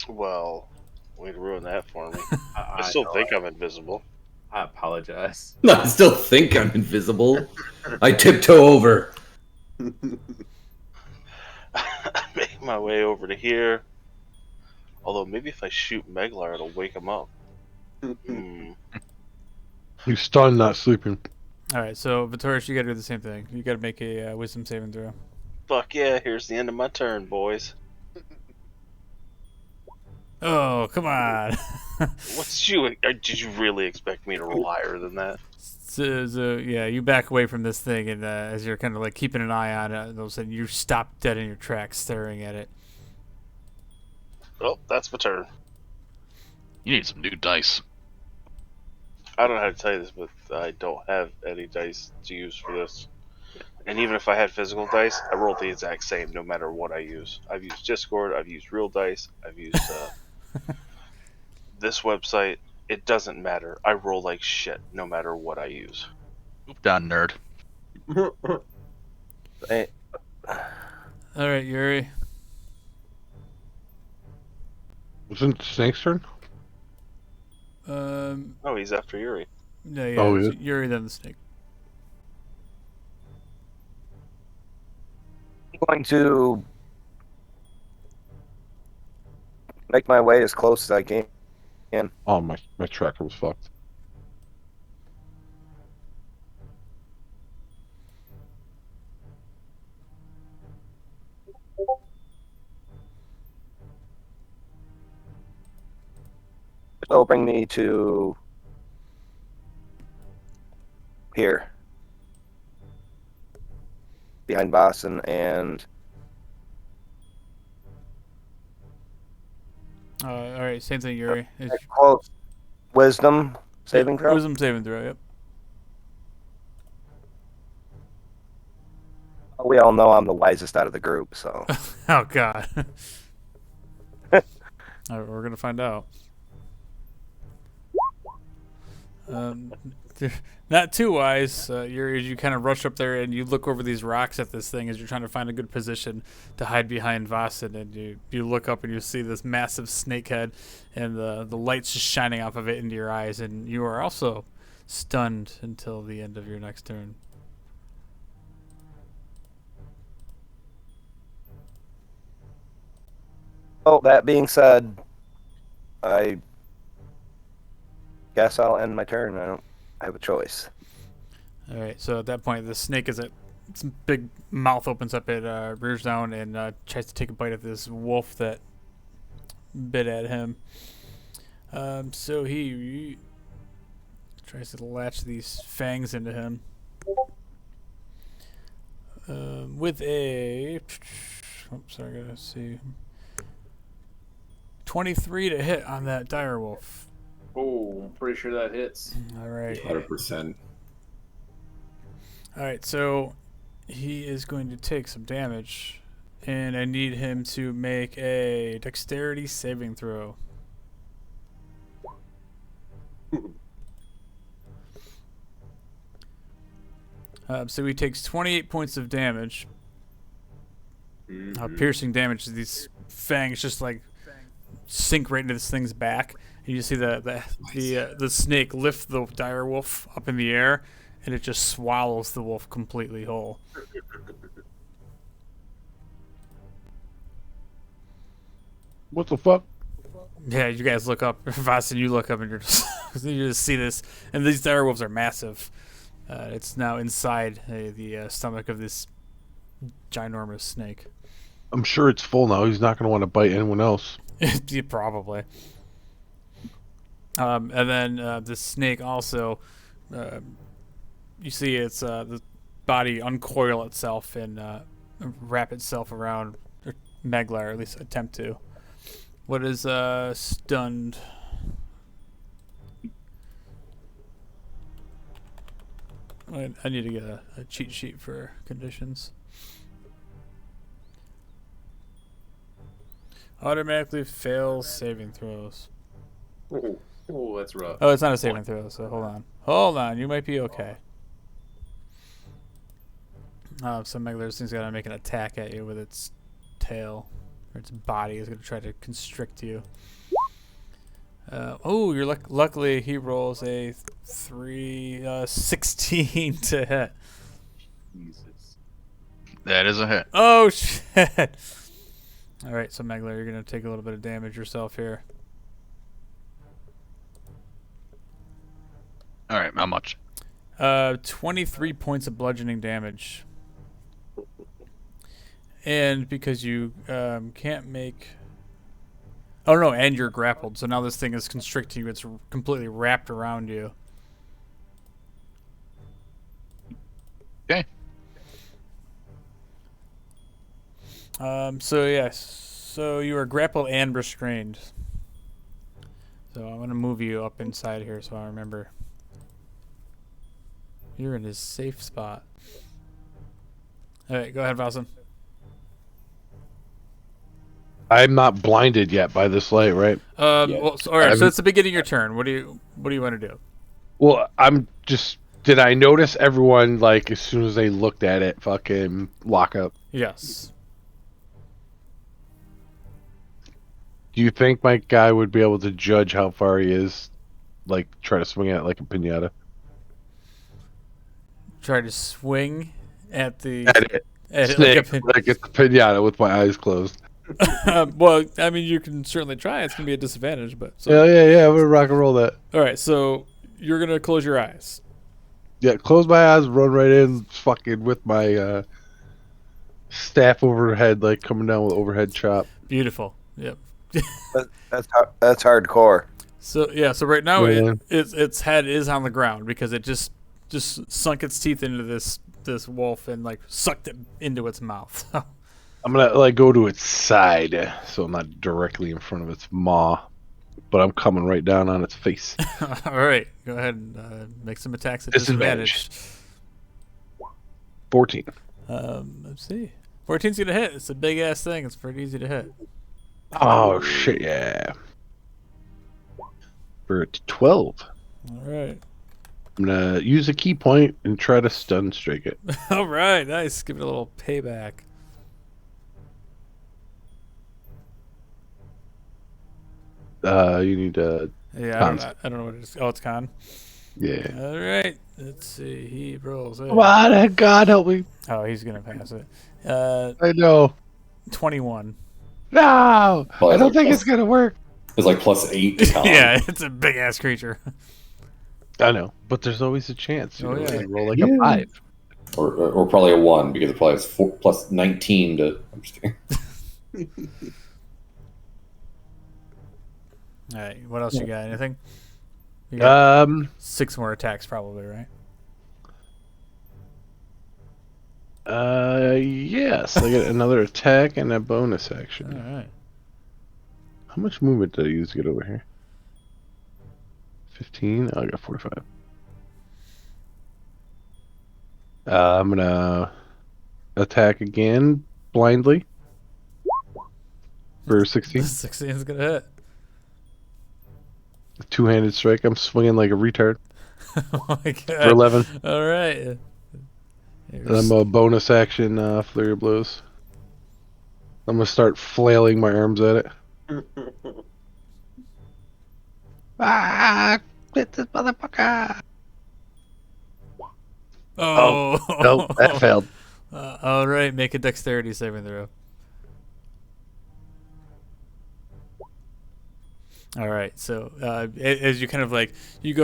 Well, way to ruin that for me. I I still know, think I'm invisible. I apologize. I still think I'm invisible. I tiptoe over. I make my way over to here. Although maybe if I shoot Meglar, it'll wake him up. He's stunned, not sleeping. All right, so Vitoris, you got to do the same thing. You got to make a wisdom saving throw. Fuck yeah, here's the end of my turn, boys. Oh, come on. Did you really expect me to roll higher than that? So, yeah, you back away from this thing, and as you're kind of like keeping an eye on it, all of a sudden you stop dead in your tracks, staring at it. Well, that's my turn. You need some new dice. I don't know how to tell you this, but I don't have any dice to use for this. And even if I had physical dice, I roll the exact same no matter what I use. I've used Discord, I've used real dice, I've used this website. It doesn't matter. I roll like shit no matter what I use. Oop down, nerd. Hey, All right, Yuri. Wasn't Snake's turn? Oh, he's after Yuri. No, yeah, Oh, it's yeah. Yuri then the snake. I'm going to make my way as close as I can. Oh, my tracker was fucked. It'll bring me to here, behind Boston, and All right, same thing, Yuri. It's close. Wisdom saving throw. Wisdom saving throw. Yep. We all know I'm the wisest out of the group, so Oh God. All right, we're gonna find out. Not too wise. Yuri, as you kind of rush up there and you look over these rocks at this thing as you're trying to find a good position to hide behind Vasen, and you look up and you see this massive snake head, and the lights just shining off of it into your eyes, and you are also stunned until the end of your next turn. Oh, that being said, I guess I'll end my turn. I don't have a choice. All right, so at that point, the snake is its big mouth opens up, it rears down and tries to take a bite of this wolf that bit at him. So he tries to latch these fangs into him with a. Oops, sorry, I gotta see. 23 to hit on that dire wolf. Oh, I'm pretty sure that hits. All right. 100%. All right, so he is going to take some damage, and I need him to make a dexterity saving throw. So he takes 28 points of damage. Piercing damage. These fangs just like sink right into this thing's back, and you see the snake lift the dire wolf up in the air, and it just swallows the wolf completely whole. What the fuck? Yeah, you guys look up, Vasen, you look up, and you just see this, and these dire wolves are massive. It's now inside the stomach of this ginormous snake. I'm sure it's full now. He's not going to want to bite anyone else. Yeah, probably. And then the snake also, you see its the body uncoil itself and wrap itself around Meglar, or at least attempt to. What is stunned? I need to get a cheat sheet for conditions. Automatically fails saving throws. Oh, that's rough. Oh, it's not a saving throw, so hold on. Hold on, you might be okay. So Meglar's thing's gonna make an attack at you with its tail, or its body is gonna try to constrict you. You're luckily he rolls a 16 to hit. Jesus. That is a hit. Oh shit! All right, so Meglar, you're gonna take a little bit of damage yourself here. All right, how much? 23 points of bludgeoning damage. And because you can't make... Oh no, and you're grappled. So now this thing is constricting you. It's completely wrapped around you. Okay. So yes. So you are grappled and restrained. So I'm gonna move you up inside here so I remember. You're in his safe spot. All right, go ahead, Valson. I'm not blinded yet by this light, right? Yeah. Well, all right. So it's the beginning of your turn. What do you want to do? Well, I'm just. Did I notice everyone like as soon as they looked at it, fucking lock up? Yes. Do you think my guy would be able to judge how far he is? Like try to swing at it like a pinata? Try to swing at the At it. at it Snake, like like it's a pinata with my eyes closed. well, I mean, you can certainly try. It's gonna be a disadvantage, but so. Yeah. I'm gonna rock and roll that. All right, so you're gonna close your eyes. Yeah, close my eyes, run right in, fucking with my staff overhead, like coming down with overhead chop. Beautiful. Yep. That's hardcore. So yeah, so right now Yeah. its head is on the ground because it just sunk its teeth into this wolf and like sucked it into its mouth. I'm gonna like go to its side, so I'm not directly in front of its maw, but I'm coming right down on its face. All right, go ahead and make some attacks at Disadvantage. disadvantage. 14. Let's see. 14's gonna hit. It's a big ass thing. It's pretty easy to hit. Oh shit, yeah. For 12. All right. I'm gonna use a key point and try to stun strike it. All right, nice. Give it a little payback. You need to. Yeah, I don't know what it is. Oh, it's con. Yeah. All right. Let's see. He rolls it. Come on, God help me. Oh, he's gonna pass it. I know. 21. No, Well, I don't it's think like it's gonna work. It's like +8 to con. Yeah, it's a big ass creature. I know, but there's always a chance. You Oh, know, yeah. you roll like Yeah. a 5. Or probably a 1 because it probably has 4 plus 19 to. I'm just kidding. All right. What else you got? Anything? You got 6 more attacks, probably, right? Yes, I get another attack and a bonus All action. right. How much movement did I use to get over here? 15. Oh, I got 45. I'm gonna attack again blindly for 16. 16 is gonna hit. Two-handed strike. I'm swinging like a retard Oh my for god. 11. All right. And I'm a bonus action flurry of blows. I'm gonna start flailing my arms at it. Ah! Get this motherfucker! Oh. Nope, that failed. All right. Make a dexterity saving throw. All right. So as you kind of like you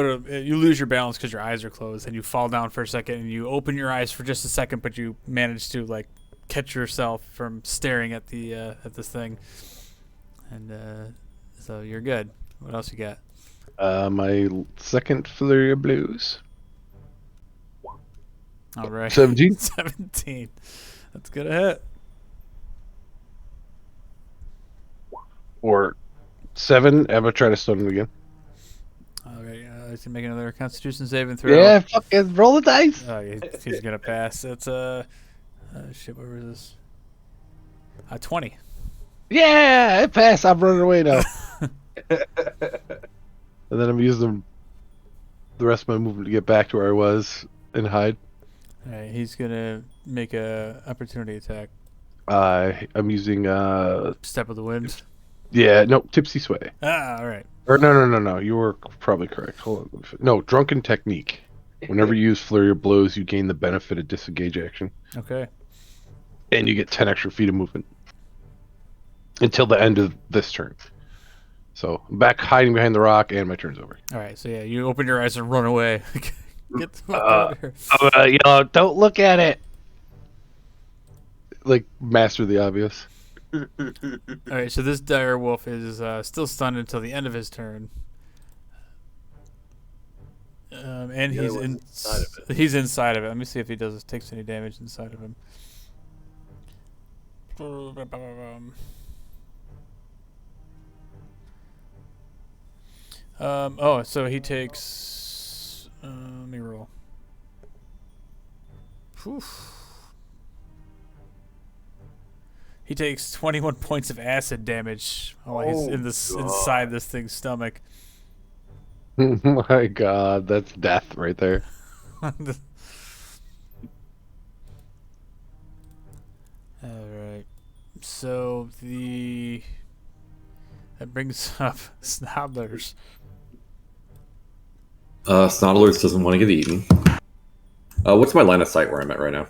lose your balance because your eyes are closed, and you fall down for a second, and you open your eyes for just a second, but you manage to like catch yourself from staring at the at this thing, and so you're good. What else you got? My second flurry of blows. All right. 17. 17. That's gonna hit. Or 7. I'm gonna try to stun him again. All right. Let's make another Constitution saving throw. Yeah, fucking roll the dice. Oh, he's gonna pass. It's shit. What was this? 20. Yeah, I pass. I'm running away now. And then I'm using the rest of my movement to get back to where I was and hide. All right. He's gonna make a opportunity attack. I'm using Step of the wind. tipsy sway. All right. Or no. You were probably correct. Hold on. No, drunken technique. Whenever you use flurry of blows, you gain the benefit of disengage action, Okay. and you get 10 extra feet of movement until the end of this turn. So I'm back hiding behind the rock, and my turn's over. All right. So yeah, you open your eyes and run away. Get the fuck out of here. Don't look at it. Like master the obvious. All right, so this dire wolf is still stunned until the end of his turn. And The other one's inside of it. he's inside of it. Let me see if he takes any damage inside of him. So he takes. Let me roll. Whew. He takes 21 points of acid damage while he's inside this thing's stomach. My God, that's death right there. Alright. So that brings up Snobblers. Snodlers doesn't want to get eaten. What's my line of sight where I'm at right now?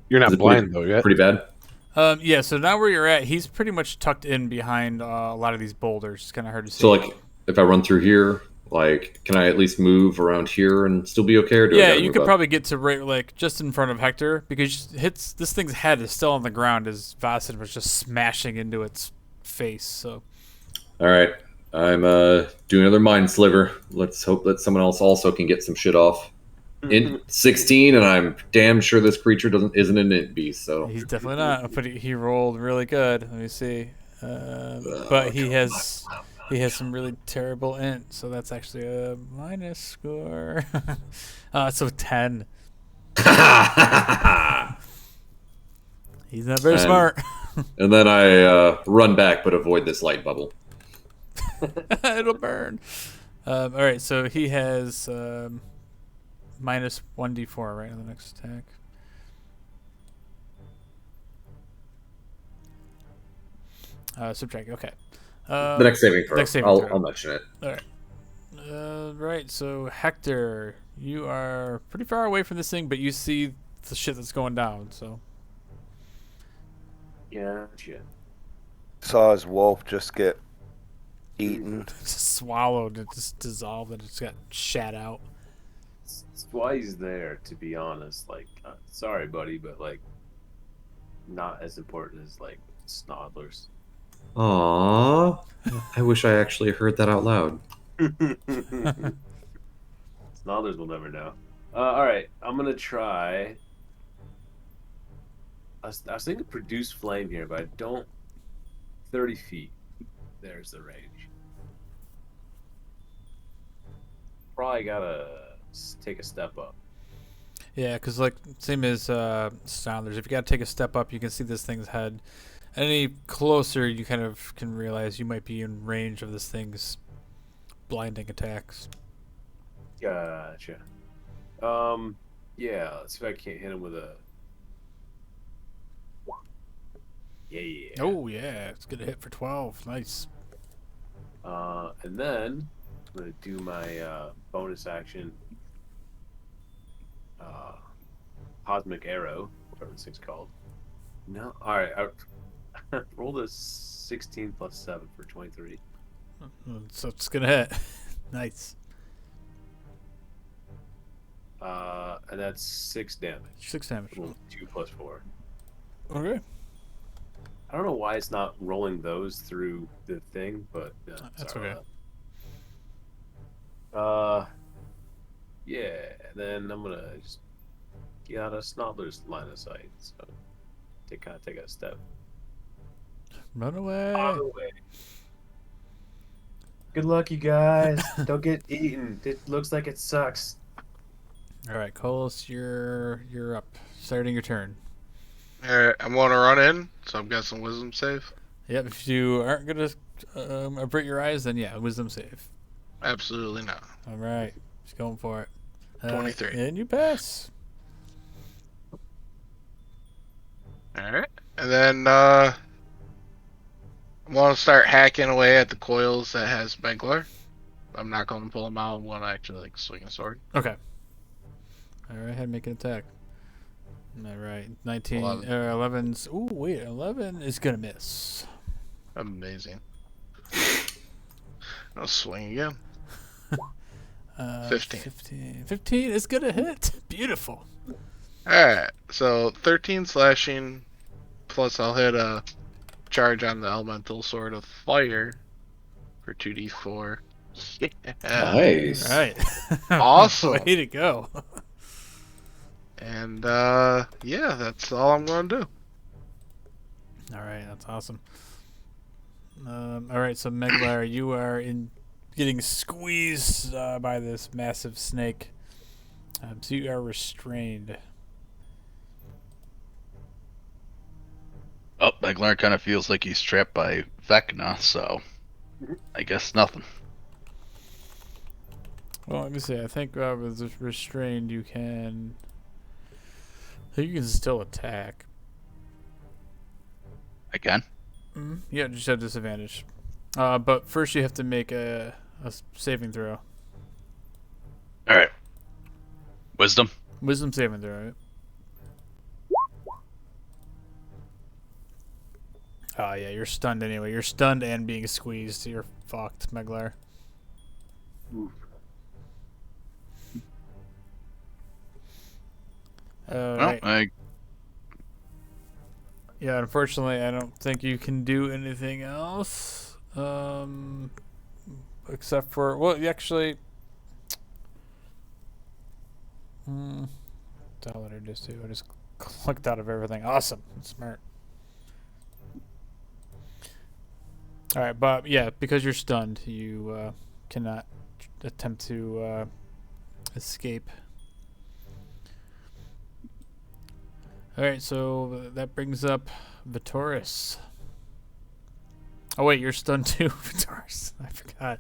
You're Is not it blind though yet. Pretty bad. Yeah, so now where you're at, he's pretty much tucked in behind a lot of these boulders. It's kind of hard to see. So like, if I run through here, like, can I at least move around here and still be okay? Or do I yeah, gotta you move could up? probably get to right, like, just in front of Hector, because this thing's head is still on the ground as Vasid was just smashing into its face. So All right, I'm doing another mind sliver. Let's hope that someone else also can get some shit off. In 16, and I'm damn sure this creature isn't an int beast. So he's definitely not. But he rolled really good. Let me see. But he has some really terrible int, so that's actually a minus score. So 10. He's not very smart. And then I run back, but avoid this light bubble. It'll burn. All right, so he has minus 1d4 right on the next attack. Subtract. Okay. The next saving throw. throw. I'll mention it. All right. Right. So Hector, you are pretty far away from this thing, but you see the shit that's going down. So. Gotcha. Saw his wolf just get eaten. Just swallowed. It just dissolved and it just got shat out. That's why he's there, to be honest. Like, sorry, buddy, but like, not as important as like Snodlers. Aww. I wish I actually heard that out loud. Snodlers will never know. All right, I'm gonna try. I was thinking produce flame here, but I don't. 30 feet. There's the range. Probably gotta take a step up. Yeah, because like same as Sounders, if you got to take a step up, you can see this thing's head. Any closer, you kind of can realize you might be in range of this thing's blinding attacks. Gotcha. Yeah. Let's see if I can't hit him with a. Yeah. Oh yeah, it's gonna hit for 12. Nice. And then I'm gonna do my bonus action. Cosmic arrow, whatever this thing's called. No, all right. I rolled a 16 plus 7 for 23. So it's gonna hit. Nice. And that's 6 damage. 6 damage. 2 plus 4. Okay. I don't know why it's not rolling those through the thing, but That's sorry okay. about that. Yeah. Then I'm gonna just get out of Snodler's line of sight. So take a step. Run away. Out of the way. Good luck, you guys. Don't get eaten. It looks like it sucks. All right, Coles, you're up. Starting your turn. Alright, I'm going to run in, so I'm guessing wisdom save. Yep. If you aren't gonna avert your eyes, then yeah, wisdom save. Absolutely not. All right, just going for it. 23. And you pass. Alright. And then I'm going to start hacking away at the coils that has Beglar. I'm not going to pull them out. I'm going to actually like swing a sword. Okay. All right, ahead, make an attack. All right, 19, 11's. Ooh, wait, 11 is gonna miss. Amazing. I'll swing again. 15. 15 is gonna hit. Beautiful. Alright, so 13 slashing, plus I'll hit a charge on the elemental sword of fire for 2d4. Yeah. Nice. All right. Awesome. Way to go. And yeah, that's all I'm gonna do. All right, that's awesome. All right, so Meglar, you are getting squeezed by this massive snake. So you are restrained. Oh, Beglar kind of feels like he's trapped by Vecna, so I guess nothing. Well, let me see. I think with this restrained, you can. I think you can still attack. Again? Yeah, just have disadvantage. But first you have to make a saving throw. All right. Wisdom. Wisdom saving throw, right? Oh, yeah, you're stunned anyway. You're stunned and being squeezed. You're fucked, Meglar. Oof. Right. Well, Yeah, unfortunately, I don't think you can do anything else. Except for, well, you actually. What the hell did I just do? I just clicked out of everything. Awesome. Smart. Alright, but yeah, because you're stunned, you cannot attempt to escape. Alright, so that brings up Vitoris. Oh wait, you're stunned too, Vitoris. I forgot.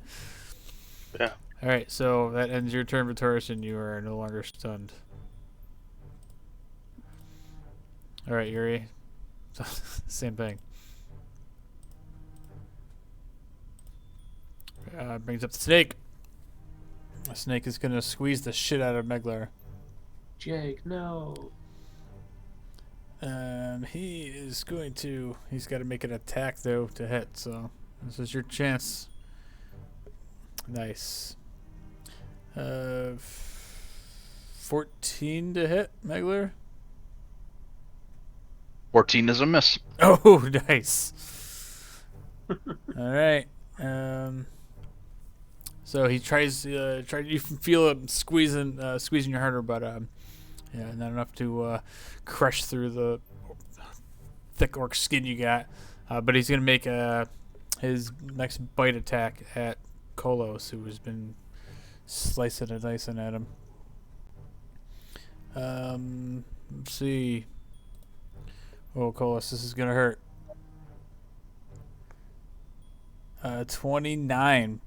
Yeah. Alright, so that ends your turn, Vitoris, and you are no longer stunned. Alright, Yuri. Same thing. Brings up the snake. The snake is going to squeeze the shit out of Meglar. Jake, no. He is going to. He's got to make an attack though to hit. So this is your chance. Nice. 14 to hit, Meglar. 14 is a miss. Oh, nice. All right. So he tries. You can feel him squeezing your harder, but yeah, not enough to crush through the thick orc skin you got. But he's gonna make his next bite attack at Kolos, who has been slicing and dicing at him. Let's see. Oh, Kolos, this is gonna hurt. 29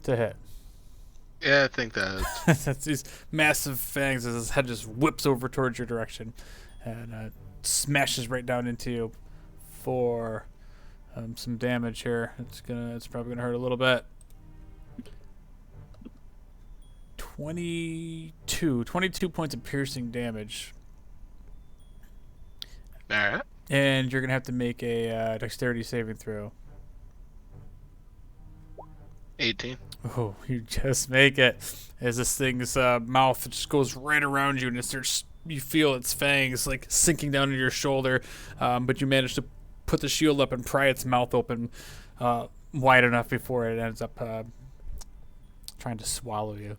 to hit. Yeah, I think that. That's these massive fangs as his head just whips over towards your direction and smashes right down into you for some damage here. It's probably gonna hurt a little bit. 22 points of piercing damage. All right. And you're gonna have to make a dexterity saving throw. 18. Oh, you just make it. As this thing's mouth just goes right around you, and it starts. You feel its fangs like sinking down into your shoulder, but you manage to put the shield up and pry its mouth open wide enough before it ends up trying to swallow you.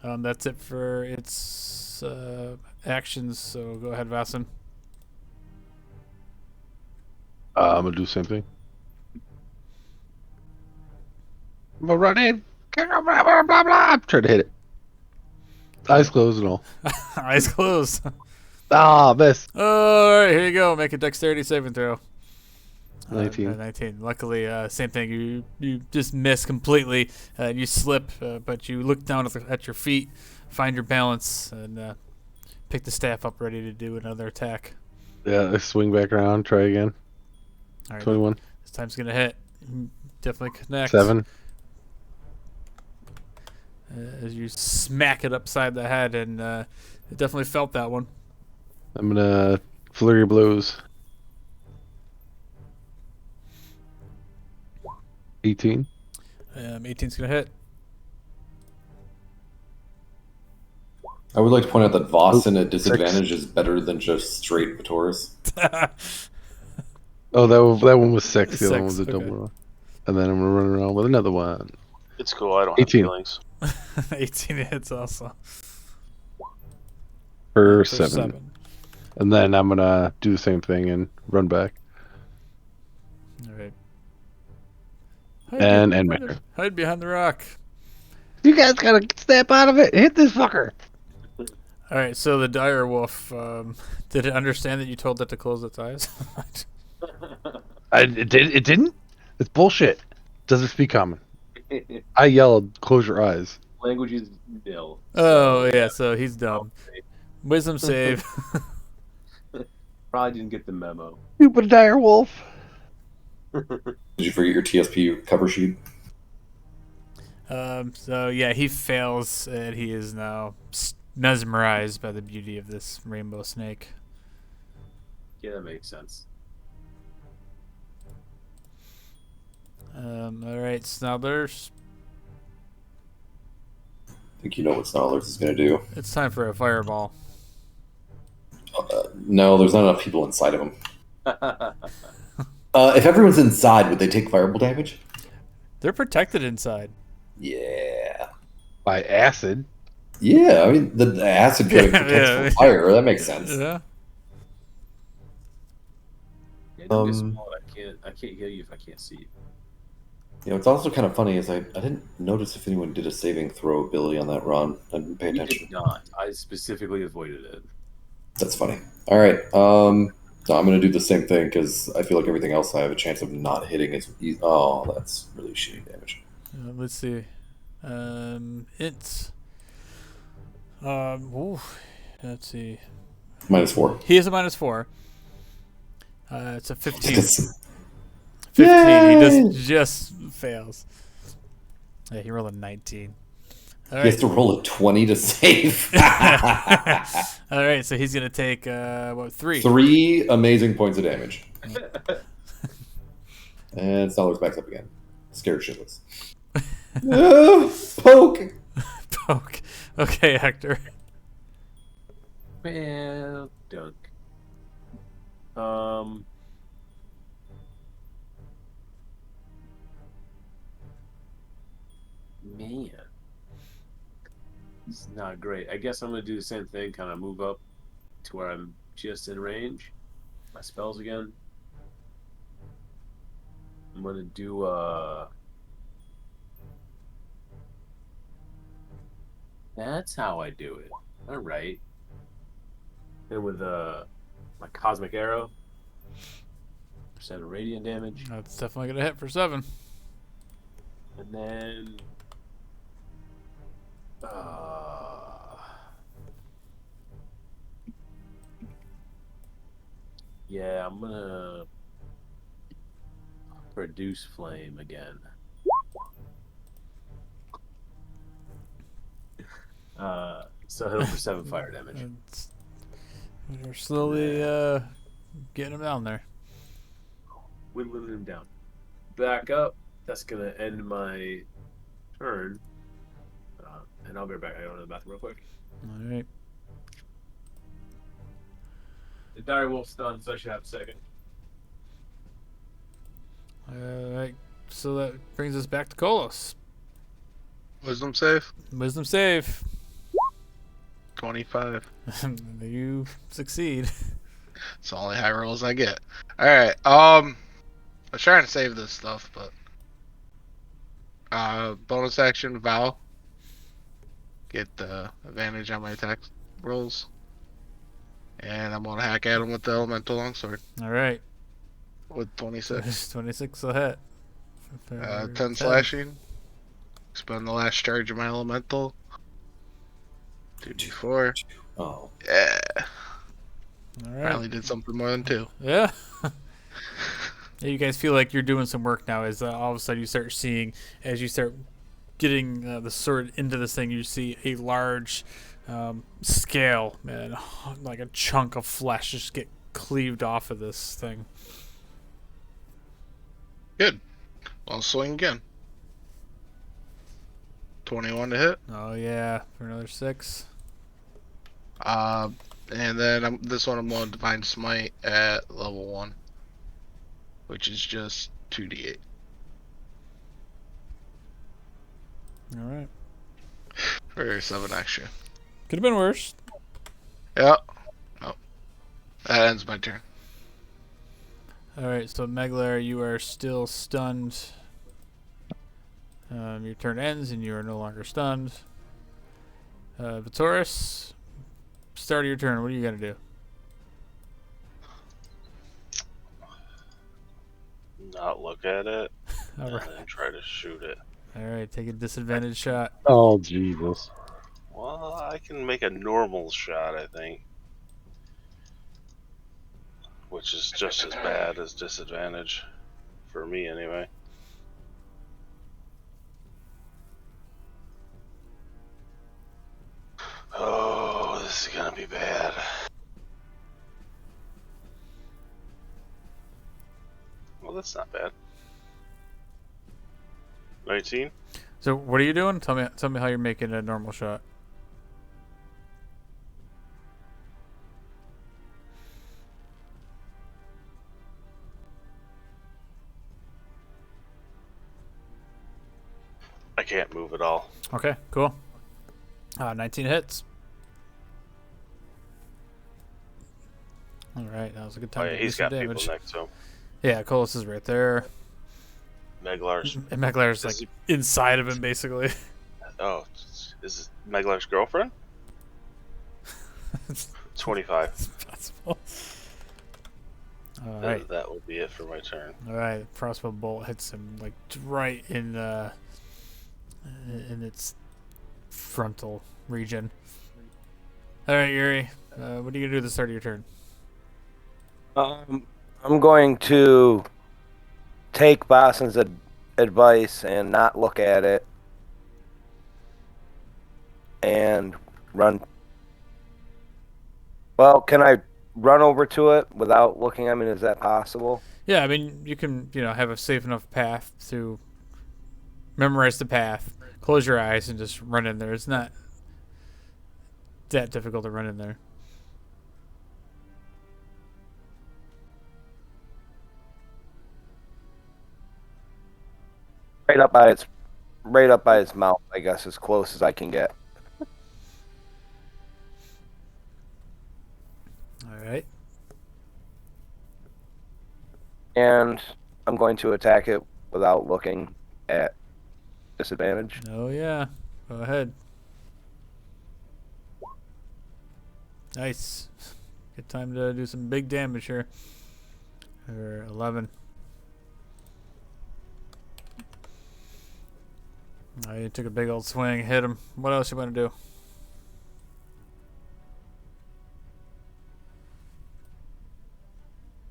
That's it for its actions. So go ahead, Vasen. I'm gonna do the same thing. I'm gonna run in. Blah, blah, blah, blah. I'm trying to hit it. Eyes closed and all. Eyes closed. Ah, miss. All right, here you go. Make a dexterity saving throw. 19. 19. Luckily, same thing. You just miss completely. You slip, but you look down at your feet, find your balance, and pick the staff up, ready to do another attack. Yeah, I swing back around. Try again. All right, 21. this time's gonna hit. Definitely connect. 7. As you smack it upside the head, and it definitely felt that one. I'm gonna flurry of blows. 18. 18's gonna hit. I would like to point out that Vossen at disadvantage is better than just straight Vitoris. Oh, that one was 6. The other one was 6, a okay. double roll. And then I'm gonna run around with another one. It's cool. I don't have 18. feelings. 18 hits also. For For 7. And then I'm gonna do the same thing and run back. All right. And end my turn. Hide behind the rock. You guys gotta snap out of it. Hit this fucker. All right. So the dire wolf, did it understand that you told it to close its eyes? It didn't? It's bullshit. Doesn't speak common. I yelled, close your eyes. Language is nil. Oh yeah. So he's dumb. Wisdom save. Probably didn't get the memo. Stupid dire wolf. Did you forget your TSP cover sheet? So yeah, he fails, and he is now mesmerized by the beauty of this rainbow snake. Yeah, that makes sense. All right, Snarlers. I think you know what Snarlers is going to do. It's time for a fireball. No, there's not enough people inside of him. If everyone's inside, would they take fireball damage? They're protected inside. Yeah. By acid. Yeah, I mean, the acid coating protects from fire. That makes sense. Yeah. Yeah, don't get small. I can't heal you if I can't see you. You know, it's also kind of funny is I didn't notice if anyone did a saving throw ability on that run. I didn't pay You attention. did not. I specifically avoided it. That's funny. All right. No, I'm going to do the same thing because I feel like everything else I have a chance of not hitting is easy. Oh, that's really shitty damage. Let's see. It's. Ooh, let's see. -4. He is a -4. It's a 15. Yes. 15. He just fails. Yeah, he rolled a 19. All He has right. to roll a 20 to save. All right, so he's gonna take 3? 3 amazing points of damage. And Snarler's backs up again. Scared shitless. Poke! Poke. Okay, Hector. Well, dunk. Man, it's not great. I guess I'm gonna do the same thing. Kind of move up to where I'm just in range. My spells again. I'm gonna do That's how I do it. All right. And with my cosmic arrow, 7 radiant damage, That's definitely gonna hit for 7. and then yeah, I'm gonna produce flame again. So hit him for 7 fire damage. We're slowly getting him down there. Whittling him down. Back up. That's gonna end my turn. And I'll be right back. I go to the bathroom real quick. All right. The dire wolf's done, so I should have a second. All right. So that brings us back to Kolos. Wisdom save? Wisdom save. 25. You succeed. It's the only high rolls I get. Alright, I was trying to save this stuff, but bonus action vow. Get the advantage on my attack rolls. And I'm gonna hack at him with the elemental longsword. All right. With 26. 26 will hit. 10 slashing. Spend the last charge of my elemental. 2d4. Oh. Yeah. All right. Finally did something more than 2. Yeah. Yeah, you guys feel like you're doing some work now as all of a sudden you start seeing, as you start getting the sword into this thing, you see a large scale, man, like a chunk of flesh just get cleaved off of this thing. Good. I'll swing again. 21 to hit. Oh yeah, for another 6. And then this one I'm going to Divine Smite at level 1. which is just 2d8 All right. for 7 extra. Could have been worse. Yep. Oh, that ends my turn. All right. So Meglar, you are still stunned. Your turn ends, and you are no longer stunned. Vitoris, start of your turn. What are you gonna do? Not look at it All and right. then try to shoot it. All right. Take a disadvantage shot. Oh Jesus! Well, I can make a normal shot, I think. Which is just as bad as disadvantage. For me, anyway. Oh, this is gonna be bad. Well, that's not bad. 19? So what are you doing? Tell me how you're making a normal shot. I can't move at all. Okay, cool. 19 hits. All right, that was a good Oh, time yeah, to do he's some got people damage. next to him. Yeah, Colas is right there. Meglar's. And Meglar's like Is inside of him, basically. Oh, is it Meglar's girlfriend? 25. It's possible. All right. That will be it for my turn. All right, crossbow bolt hits him like right in its frontal region. All right, Yuri, what are you gonna do at the start of your turn? I'm going to take Boston's advice and not look at it and run. Well, can I run over to it without looking? I mean, is that possible? Yeah, I mean you can have a safe enough path to memorize the path, close your eyes, and just run in there. It's not that difficult to run in there. Right up by its mouth, I guess, as close as I can get. All right. And I'm going to attack it without looking at disadvantage. Oh yeah, go ahead. Nice. Good time to do some big damage here. Or 11. You took a big old swing, hit him. What else you want to do?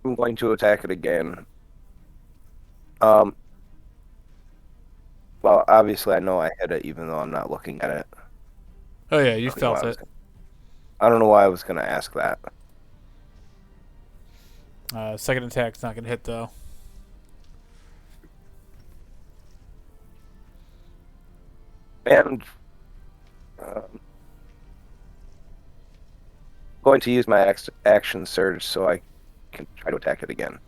I'm going to attack it again. Well, obviously I know I hit it even though I'm not looking at it. Oh yeah, you I don't know felt why it. I don't know why I was going to ask that. Second attack's not gonna hit though. And going to use my action surge so I can try to attack it again.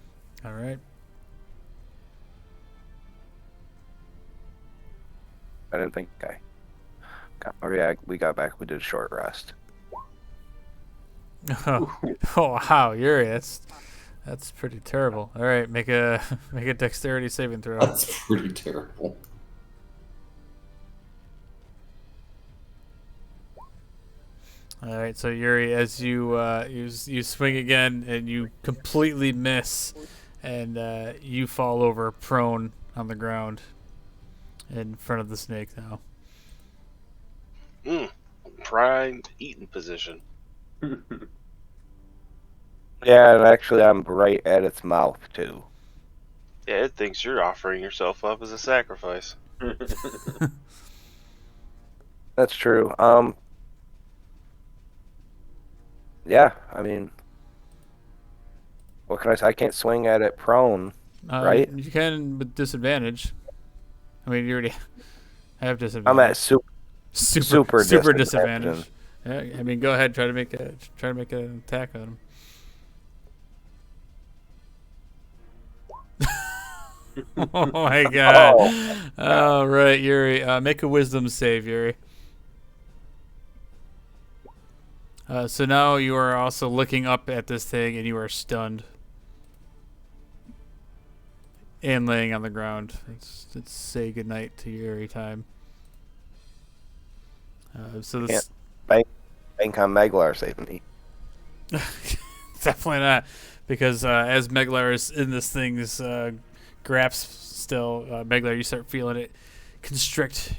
All right. I didn't think I got. Oh yeah, we got back. We did a short rest. Oh wow, Yuri, that's pretty terrible. All right, make a dexterity saving throw. That's pretty terrible. All right, so Yuri, as you you swing again and you completely miss, and you fall over prone on the ground in front of the snake now. Prime eating position. Yeah, and actually I'm right at its mouth too. Yeah, it thinks you're offering yourself up as a sacrifice. That's true. Yeah, I mean, what can I say? I can't swing at it prone, right? You can with disadvantage. I mean, you already have I'm disadvantage. at super disadvantage. Yeah, I mean, go ahead, try to make an attack on him. Oh my god. Oh, All right, Yuri. Make a wisdom save, Yuri. So now you are also looking up at this thing and you are stunned. And laying on the ground. Let's say goodnight to Yuri time. So this bank on Maglar saving me. definitely not, because as Meglar is in this thing's grasp still, Meglar, you start feeling it constrict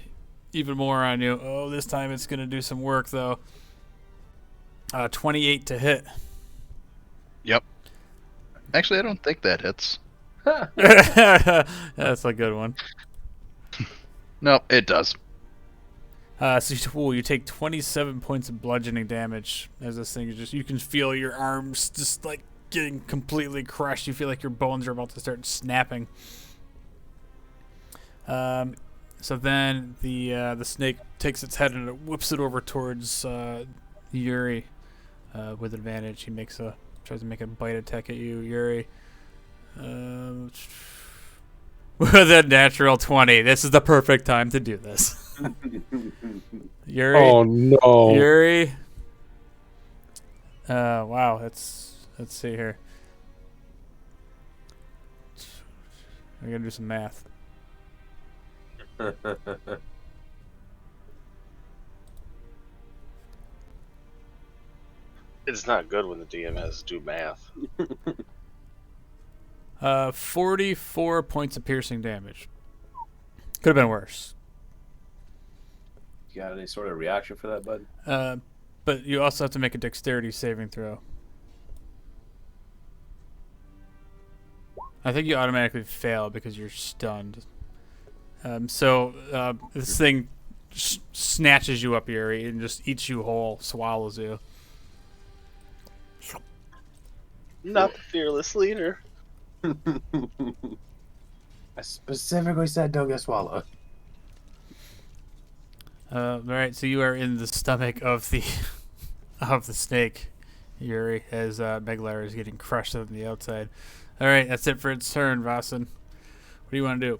even more on you. Oh, this time it's gonna do some work though. 28 to hit. Yep. Actually, I don't think that hits. That's a good one. No, it does. So you take 27 points of bludgeoning damage as this thing is just, you can feel your arms just like getting completely crushed. You feel like your bones are about to start snapping. So then the snake takes its head and it whips it over towards Yuri with advantage. He tries to make a bite attack at you, Yuri. With a natural 20. This is the perfect time to do this. Yuri. Oh no! Yuri. Wow. Let's see here. I gotta do some math. It's not good when the DM has to do math. 44 points of piercing damage. Could have been worse. You got any sort of reaction for that, bud? But you also have to make a dexterity saving throw. I think you automatically fail because you're stunned. So this thing snatches you up, Yuri, and just eats you whole, swallows you. Not the fearless leader. I specifically said don't get swallowed. All right, so you are in the stomach of the of the snake, Yuri, as Meglar is getting crushed on the outside. All right, that's it for its turn, Vasen. What do you want to do?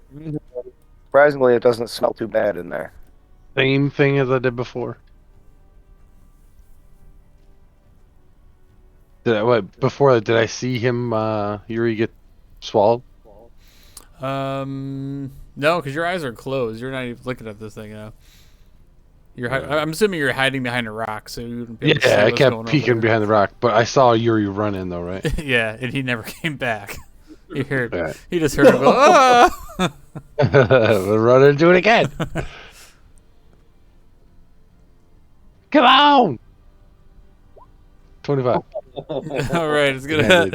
Surprisingly, it doesn't smell too bad in there. Same thing as I did before. Did I see him Yuri get swallowed? No, because your eyes are closed. You're not even looking at this thing now. I'm assuming you're hiding behind a rock, so you wouldn't be able to see Yeah, I what's going kept on peeking over behind the rock, but I saw Yuri run in though, right? there. Yeah, and he never came back. You heard? Right. He just heard him go. Ah! We'll run and do it again. Come on! 25. All right, it's gonna hit.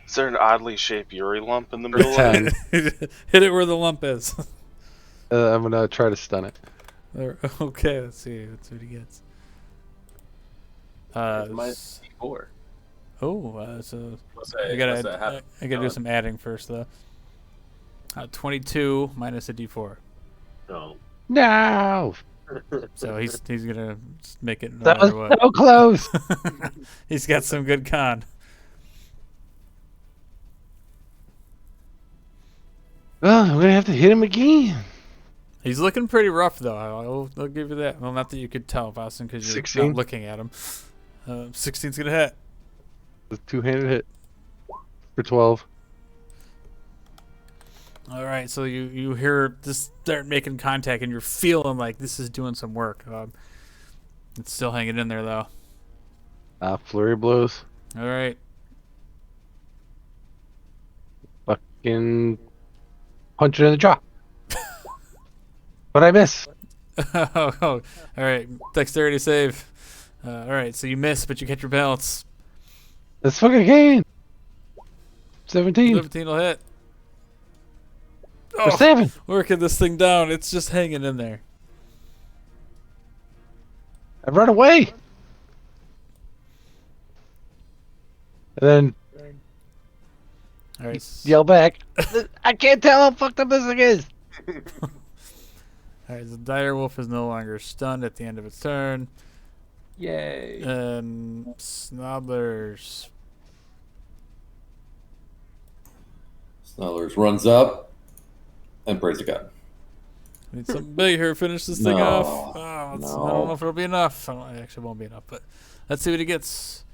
Is there an oddly shaped Yuri lump in the middle of 10. it? Hit it where the lump is. I'm gonna try to stun it. Okay, let's see. Let's see what he gets. Minus 4. So What's I gotta do some adding first though. 22 minus a d4. No. No! So he's gonna make it no That was matter what. so close! He's got some good con. Well, I'm gonna have to hit him again. He's looking pretty rough though. I'll give you that. Well, not that you could tell, Boston, because you're 16? not looking at him. 16's gonna hit. The two-handed hit for 12. All right, so you hear this start making contact, and you're feeling like this is doing some work. It's still hanging in there though. Flurry of blows. All right. Fucking punch it in the jaw. But I miss. All right. Dexterity save. All right, so you miss, but you catch your balance. Let's fucking again. 17. 17 will hit. For 7. Working this thing down. It's just hanging in there. I run away. And then All right. yell back. I can't tell how fucked up this thing is. All right, the dire wolf is no longer stunned at the end of its turn. Yay. Snobblers. Snellers runs up and prays to God. Need something big here to finish this thing No, off. I don't know no. if it'll be enough. It actually won't be enough, but let's see what he gets.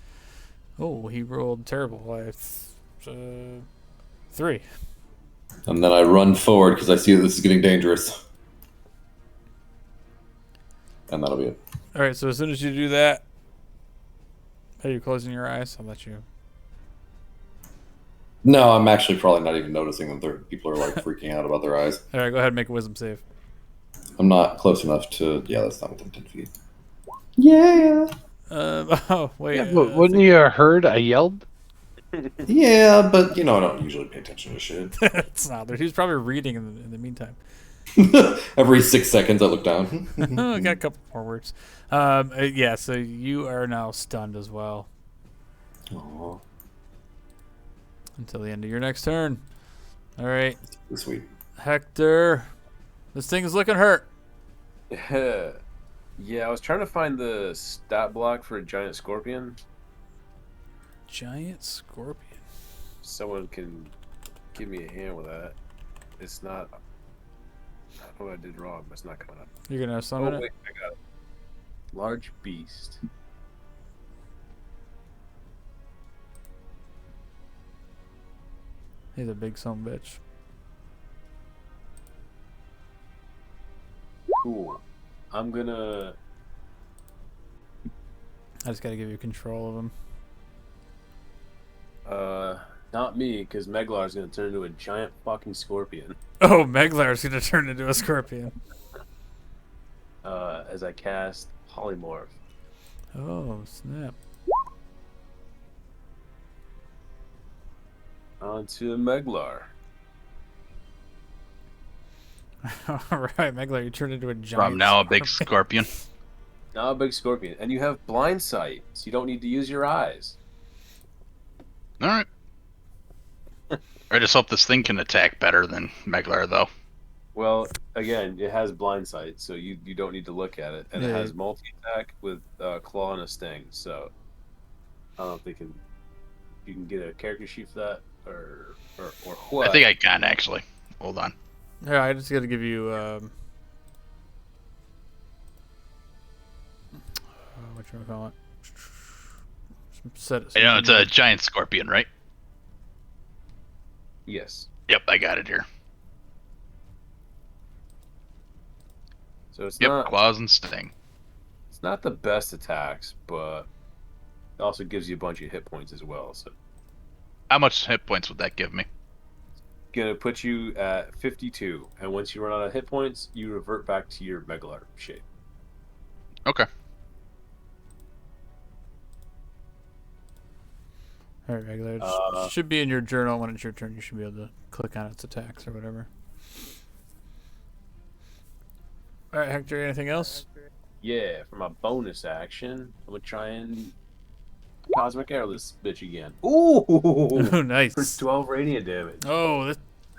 Oh, he rolled terrible. I have 3. And then I run forward because I see that this is getting dangerous. And that'll be it. All right, so as soon as you do that, are you closing your eyes? I'll let you. No, I'm actually probably not even noticing that people are like freaking out about their eyes. All right, go ahead and make a wisdom save. I'm not close enough to. Yeah, that's not within 10 feet. Yeah. Oh, wait. Yeah, but wouldn't you have heard I yelled? Yeah, but I don't usually pay attention to shit. It's not there. He's probably reading in the meantime. Every 6 seconds, I look down. I got a couple more words. Yeah, so you are now stunned as well Aw, until the end of your next turn. All right, sweet. Hector, this thing is looking hurt. Yeah, I was trying to find the stat block for a giant scorpion. Giant scorpion. Someone can give me a hand with that. It's not. I don't know what I did wrong, but it's not coming up. You're gonna summon Oh, it. wait, I got it. Large beast. He's a big son of a bitch. Cool. I'm gonna. I just gotta give you control of him. Not me, because Meglar's gonna turn into a giant fucking scorpion. Oh, Meglar's gonna turn into a scorpion. As I cast Polymorph. Oh, snap. Onto Meglar. All right, Meglar, you turned into a giant. From now a big scorpion. Now a big scorpion. And you have blind sight, so you don't need to use your eyes. All right. I just hope this thing can attack better than Meglar, though. Well, again, it has blind sight, so you don't need to look at it. And it Yeah. has multi-attack with claw and a sting, so I don't know if you can get a character sheet for that, or what. I think I can, actually. Hold on. Yeah, I just gotta give you what you call it? Set it. It's a giant scorpion, right? Yes. Yep, I got it here. So it's Yep, not claws and sting. it's not the best attacks, but it also gives you a bunch of hit points as well. So How much hit points would that give me? gonna put you at 52, and once you run out of hit points, you revert back to your Meglar shape. Okay. All right, Meglar. It should be in your journal when it's your turn. You should be able to click on its attacks or whatever. All right, Hector. Anything else? Yeah, for my bonus action, I'm gonna try and cosmic arrow this bitch again. Ooh, Oh, nice. for 12 radiant damage. Oh,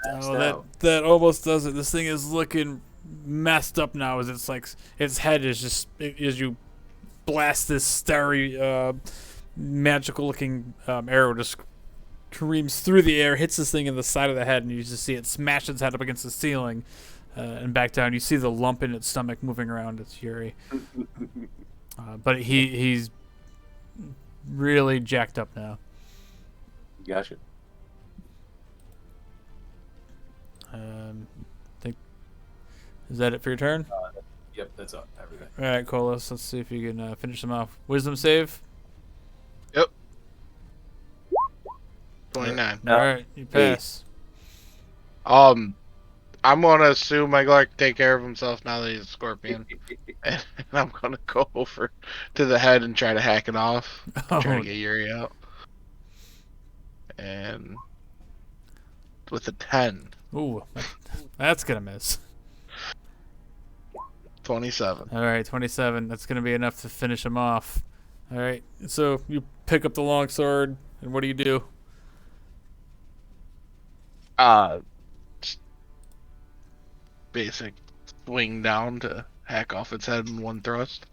Maxed that out. that almost does it. This thing is looking messed up now. As it's like its head is just as you blast this starry, magical looking arrow just screams through the air, hits this thing in the side of the head, and you just see it smash its head up against the ceiling and back down. You see the lump in its stomach moving around its fury. But he's really jacked up now. Gotcha. Is that it for your turn? Yep, that's all. Everything. All right, Colas. Let's see if you can finish them off. Wisdom save. 29. All right, you pass. I'm gonna assume Meglar can take care of himself now that he's a scorpion, and I'm gonna go over to the head and try to hack it off, try to get Yuri out, and with a 10, Ooh, that's gonna miss. 27. All right, 27. That's gonna be enough to finish him off. All right, so you pick up the longsword, and what do you do? Just basic swing down to hack off its head in one thrust.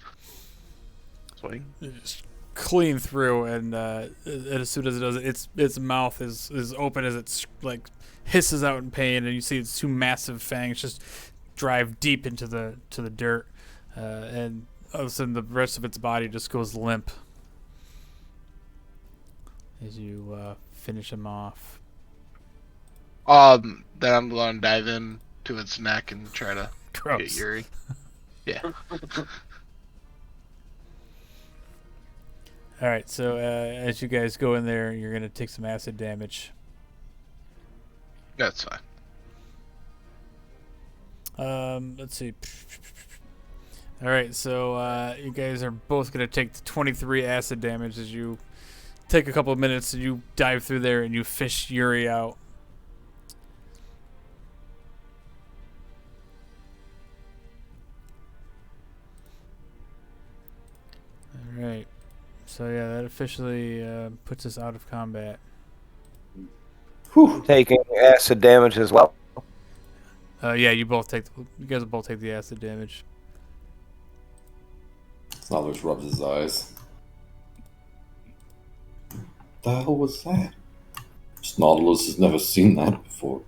Swing. You just clean through, and as soon as it does it, its mouth is open as it's like hisses out in pain, and you see its two massive fangs just drive deep into the dirt, and all of a sudden the rest of its body just goes limp as you finish him off. Then I'm going to dive in to its neck and try to get Gross. Yuri. Yeah. All right, so as you guys go in there, you're gonna take some acid damage. That's fine. Let's see. All right, so you guys are both gonna take the 23 acid damage as you take a couple of minutes and you dive through there and you fish Yuri out. All right. So yeah, that officially puts us out of combat. Taking acid damage as well. Yeah, you guys will both take the acid damage. Snollers rubs his eyes. The hell was that? Snollers has never seen that before.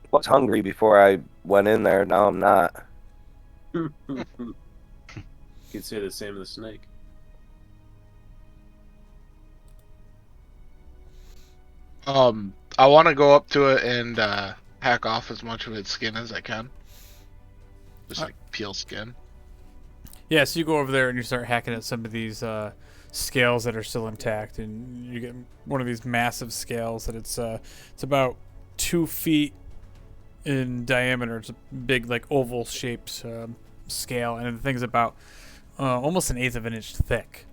I was hungry before I went in there. Now I'm not. You could say the same of the snake. I want to go up to it and hack off as much of its skin as I can. Just like peel skin. Yeah, so you go over there and you start hacking at some of these scales that are still intact, and you get one of these massive scales that it's about 2 feet in diameter. It's a big, like, oval shaped scale, and the thing's about almost 1/8 of an inch thick.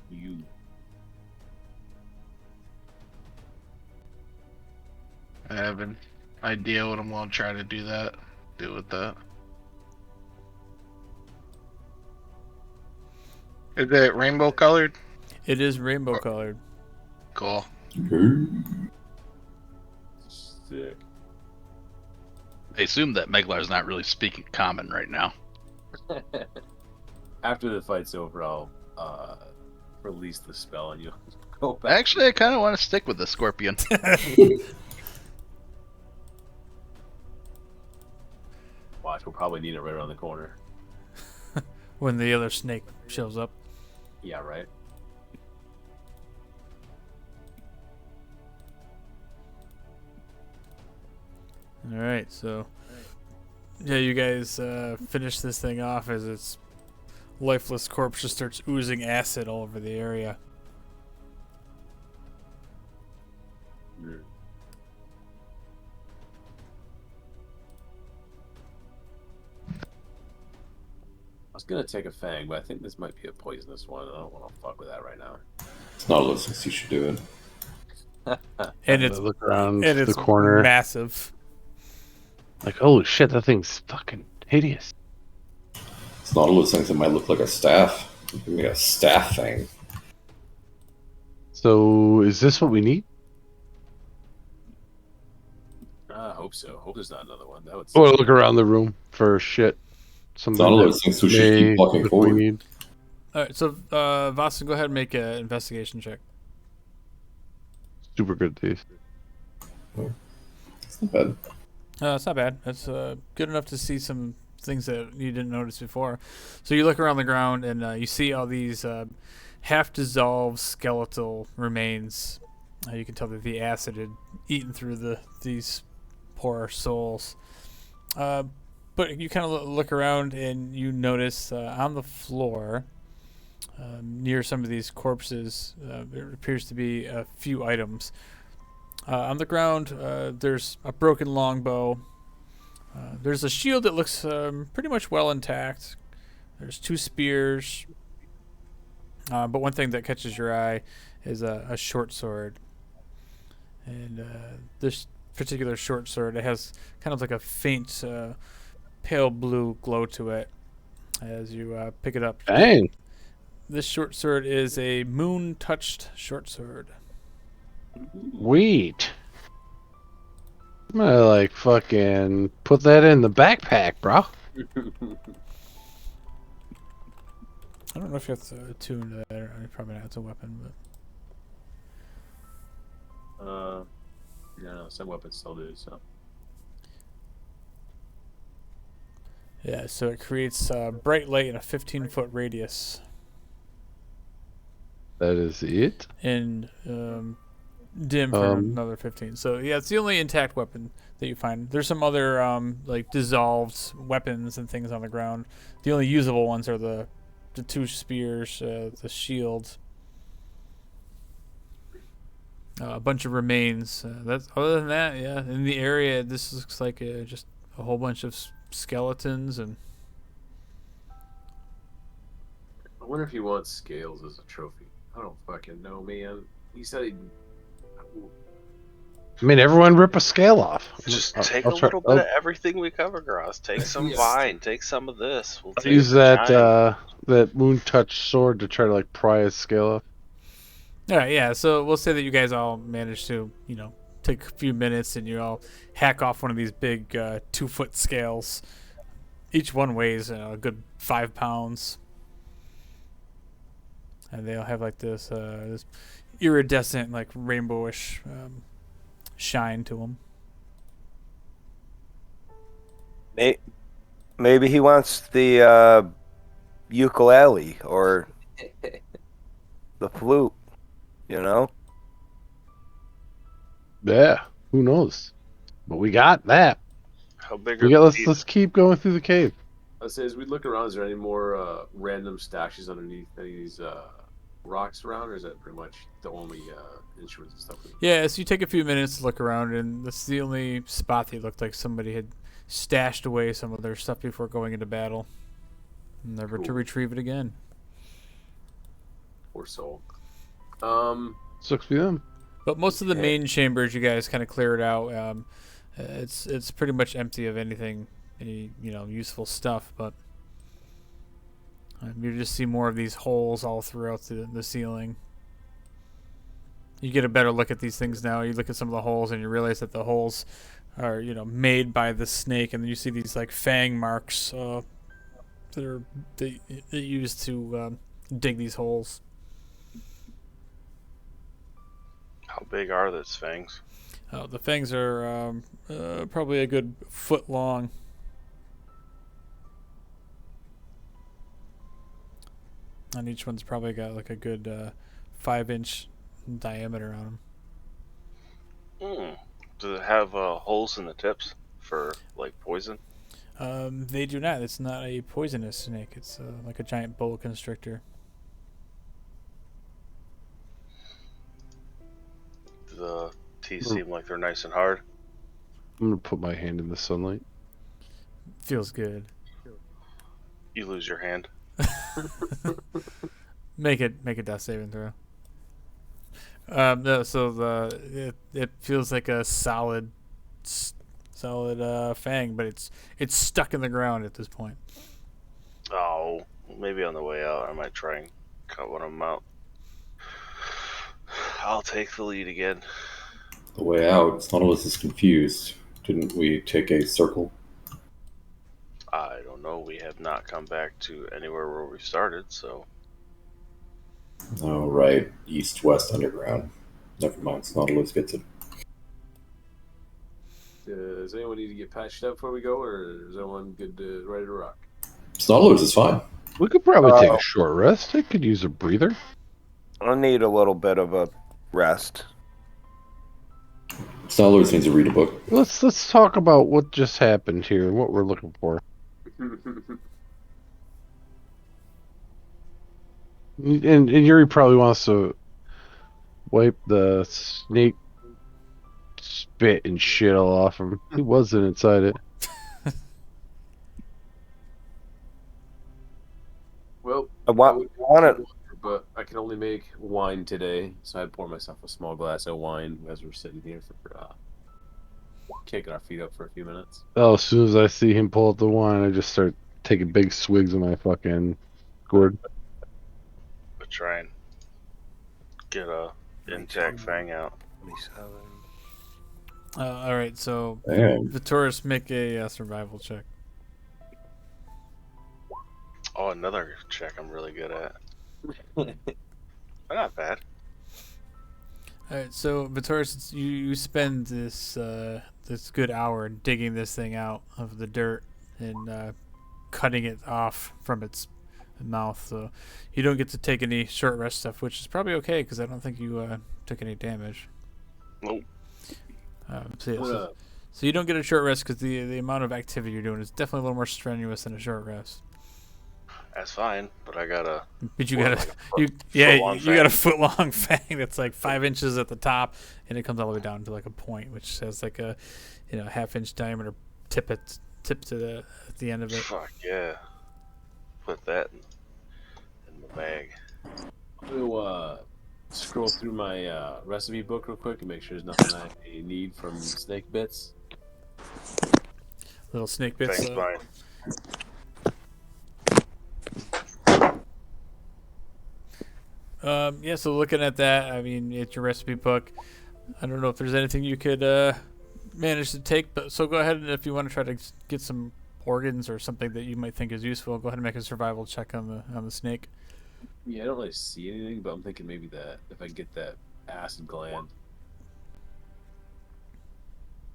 You. I have an idea what I'm going to try to do with that. Is it rainbow colored? It is rainbow colored. Cool. Sick. I assume that Meglar's not really speaking common right now. After the fight's over, I'll release the spell and you'll go back. Actually, I kind of want to stick with the scorpion. Watch, we'll probably need it right around the corner. When the other snake shows up. Yeah, right. All right, so yeah, you guys finish this thing off as its lifeless corpse just starts oozing acid all over the area. Mm. I was gonna take a fang, but I think this might be a poisonous one. I don't want to fuck with that right now. Snollers thinks you should do it. And it's Look around and the it's corner. massive. Like, holy shit, that thing's fucking hideous. Snollers thinks it might look like a staff. Give me a staff thing. So, is this what we need? I hope so. Hope there's not another one. That would. Or look around the room for shit. Something Snollers thinks we should keep walking we forward. need. All right, so Vasan, go ahead and make an investigation check. Super good taste. It's not bad. It's not bad. It's good enough to see some things that you didn't notice before. So you look around the ground and you see all these half-dissolved skeletal remains. You can tell that the acid had eaten through these poor souls. But you kind of look around and you notice on the floor, near some of these corpses, there appears to be a few items. On the ground, there's a broken longbow. There's a shield that looks pretty much well intact. There's 2 spears. But one thing that catches your eye is a short sword. And this particular short sword, it has kind of like a faint pale blue glow to it as you pick it up. Dang. This short sword is a moon-touched short sword. Wait. I'm gonna like fucking put that in the backpack, bro. I don't know if you have to tune to that or probably not. It's a weapon, but No, some weapons still do. So yeah. So it creates bright light in a 15-foot radius, That is it. and dim for another 15. So yeah, it's the only intact weapon that you find. There's some other like dissolved weapons and things on the ground. The only usable ones are the two spears, the shield, a bunch of remains. That's other than that, yeah. In the area, this looks like just a whole bunch of skeletons and. I wonder if he wants scales as a trophy. I don't fucking know, man. He said he. I mean, everyone rip a scale off. Just I'll- take I'll a try- little bit I'll- of everything we come across. Take some Yes. vine. Take some of this. We'll I'll take use the that giant. that moon touch sword to try to like pry his scale off. All right, yeah. So we'll say that you guys all managed to, take a few minutes and you all hack off one of these big 2-foot scales. Each one weighs a good 5 pounds, and they all have like this iridescent, like rainbowish shine to them. Maybe he wants the ukulele or the flute. You know. Yeah, who knows? But we got that. How big We are got. the Let's teeth? let's keep going through the cave. I'd say as we look around, is there any more random stashes underneath any of these rocks around, or is that pretty much the only instruments and stuff? Yeah, so you take a few minutes to look around, and that's the only spot that looked like somebody had stashed away some of their stuff before going into battle, never to Cool. retrieve it again. Poor soul. Sucks to be them. But most of the main chambers, you guys kind of cleared out. It's pretty much empty of any useful stuff. But you just see more of these holes all throughout the ceiling. You get a better look at these things now. You look at some of the holes and you realize that the holes are made by the snake, and then you see these like fang marks that they use to dig these holes. How big are those fangs? The fangs are probably a good foot long. And each one's probably got like a good 5-inch diameter on them. Does it have holes in the tips for like poison? They do not. It's not a poisonous snake. It's like a giant boa constrictor. The teeth seem like they're nice and hard. I'm gonna put my hand in the sunlight. Feels good. You lose your hand. Make a death saving throw. No, so it feels like a solid fang, but it's stuck in the ground at this point. Oh, maybe on the way out I might try and cut one of them out. I'll take the lead again. The way out, Nautilus is confused. Didn't we take a circle? I don't know. We have not come back to anywhere where we started, so. Oh, right. East-west underground. Never mind. Nautilus gets it. Does anyone need to get patched up before we go, or is everyone good ready to rock? Nautilus is fine. We could probably take a short rest. I could use a breather. I need a little bit of a rest. Nautilus needs to read a book. Let's talk about what just happened here and what we're looking for. And Yuri probably wants to wipe the snake spit and shit all off him. He wasn't inside it. Well, I want it. but I can only make wine today, so I pour myself a small glass of wine as we're sitting here for kicking our feet up for a few minutes. Oh, as soon as I see him pull out the wine, I just start taking big swigs of my fucking gourd. But try and get a intact fang out. All right, so Damn. Vitoris, make a survival check. Oh, another check I'm really good at. But not bad. All right, so Vitoris, you spend this this good hour digging this thing out of the dirt and cutting it off from its mouth. So you don't get to take any short rest stuff, which is probably okay because I don't think you took any damage. Nope. So you don't get a short rest because the amount of activity you're doing is definitely a little more strenuous than a short rest. That's fine, but I got But you What, got like a foot-long you got a fang? foot long fang that's like 5 inches at the top, and it comes all the way down to like a point, which has like a half-inch diameter tip to the end of it. fuck yeah. Put that in the bag. I'm gonna scroll through my recipe book real quick and make sure there's nothing I need from snake bits. Little snake bits. Thanks, Brian. Yeah, so looking at that, I mean, it's your recipe book. I don't know if there's anything you could manage to take, but so go ahead and if you want to try to get some organs or something that you might think is useful, go ahead and make a survival check on the snake. Yeah, I don't really see anything, but I'm thinking maybe that if I get that acid gland.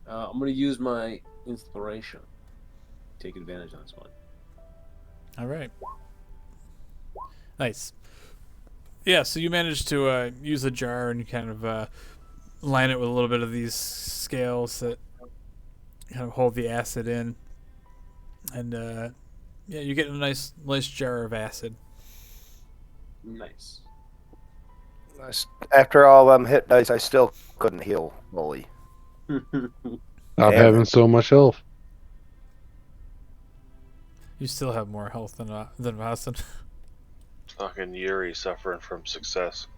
I'm gonna use my inspiration. Take advantage on this one. All right. Nice. Yeah, so you managed to use a jar and you kind of line it with a little bit of these scales that kind of hold the acid in, and yeah, you get a nice jar of acid. Nice. After all them hit dice, I still couldn't heal fully. Stop Damn. having so much health. You still have more health than Boston. Fucking Yuri suffering from success.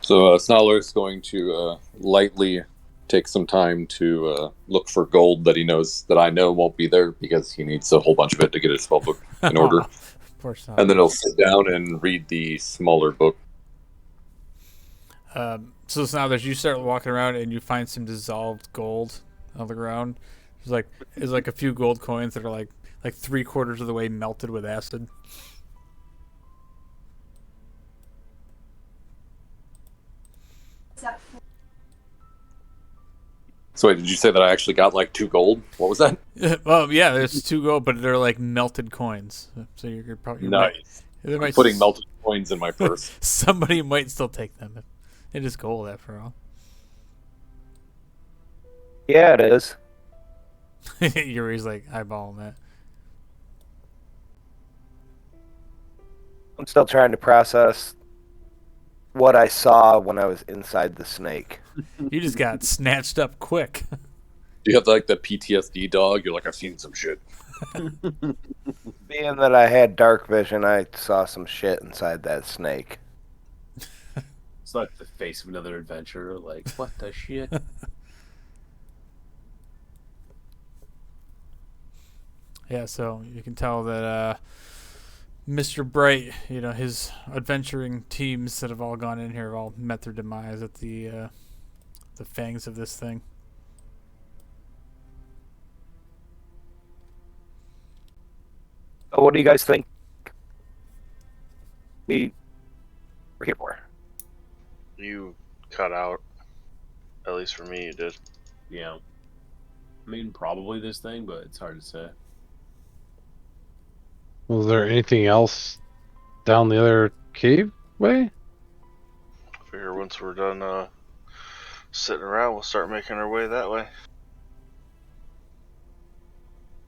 So Snarler's going to lightly take some time to look for gold that he knows that I know won't be there because he needs a whole bunch of it to get his spellbook in order. Poor son. And then he'll sit down and read the smaller book. So now that you start walking around and you find some dissolved gold on the ground, there's like a few gold coins that are like 3/4 of the way melted with acid. So wait, did you say that I actually got like 2 gold? What was that? Well, yeah, there's 2 gold, but they're like melted coins. So you're probably Nice. Might, Putting melted coins in my purse. somebody might still take them. It is gold after all. Yeah, it is. Yuri's like eyeballing that. I'm still trying to process what I saw when I was inside the snake. You just got snatched up quick. Do you have like the PTSD dog? You're like, I've seen some shit. Being that I had dark vision, I saw some shit inside that snake. It's like the face of another adventurer. Like, what the shit? Yeah, so you can tell that Mr. Bright, his adventuring teams that have all gone in here have all met their demise at the fangs of this thing. So what do you guys think we're here for? You cut out. At least for me, you did. Yeah. I mean, probably this thing, but it's hard to say. Was there anything else down the other cave way? Figure once we're done sitting around, we'll start making our way that way.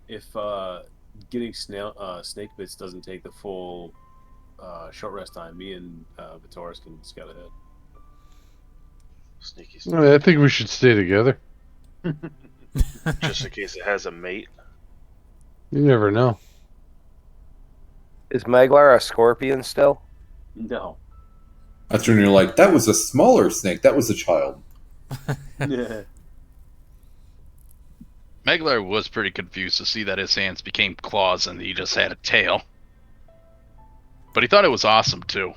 If getting snake bits doesn't take the full short rest time, me and Vitoris can scout ahead. Sneaky I sneak. mean, I think we should stay together. Just in case it has a mate. You never know. Is Maglar a scorpion still? No. That's when you're like, that was a smaller snake. That was a child. Yeah. Meglar was pretty confused to see that his hands became claws and he just had a tail. But he thought it was awesome too.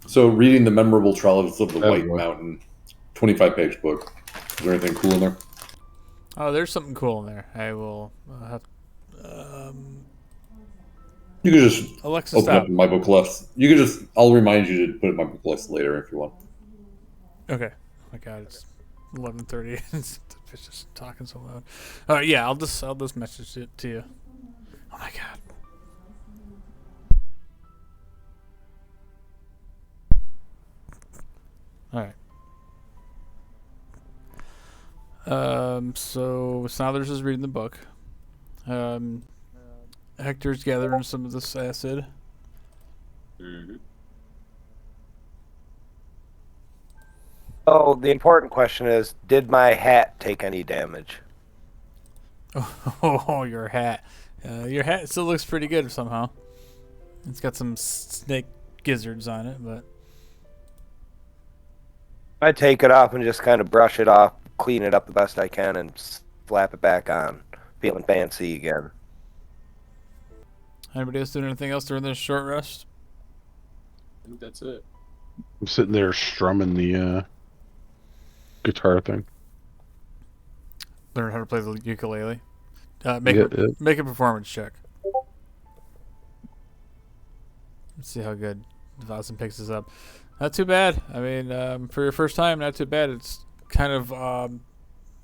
So reading the memorable Travels of the Oh, White boy. Mountain, 25-page book. Is there anything cool in there? Oh, there's something cool in there. I will have. You can just Alexa, open stop. up my book list. You can just. I'll remind you to put it in my book list later if you want. Okay. Oh my God, it's 11:30. It's just talking so loud. Yeah, I'll just message it to you. Oh my God. All right. So Snothers is reading the book. Hector's gathering some of this acid. Mm-hmm. Oh, the important question is, did my hat take any damage? Oh, your hat. Your hat still looks pretty good somehow. It's got some snake gizzards on it, but I take it off and just kind of brush it off, clean it up the best I can, and slap it back on. Feeling fancy again. anybody else doing anything else during this short rest? I think that's it. I'm sitting there strumming the guitar thing. Learn how to play the ukulele. Yeah, Make a performance check. Let's see how good Dawson picks this up. Not too bad. I mean, for your first time, not too bad. It's kind of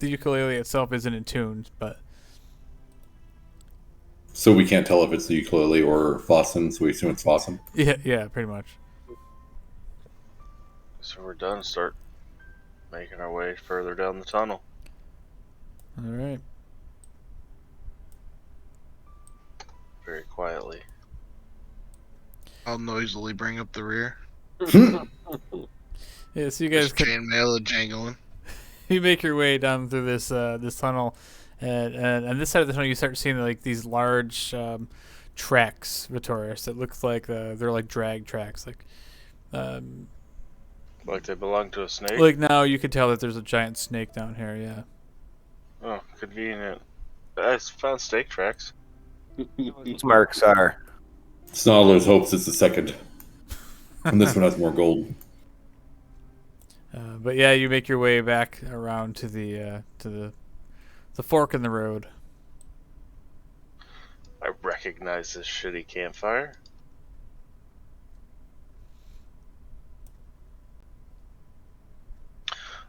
the ukulele itself isn't in tune, but So we can't tell if it's the ukulele or Fossen, so we assume it's Fossen. yeah, pretty much. So we're done. Start making our way further down the tunnel. All right. Very quietly. I'll noisily bring up the rear. Yeah, so you guys Just chainmail jangling. you make your way down through this this tunnel, and on this side of the tunnel you start seeing like these large tracks, Vittorius, that looks like they're like drag tracks, Like they belong to a snake? like now you can tell that there's a giant snake down here. Yeah. Oh, convenient. I found snake tracks. These marks are. Snodlers hopes it's the second. And this one has more gold. But yeah, you make your way back around to the fork in the road. I recognize this shitty campfire.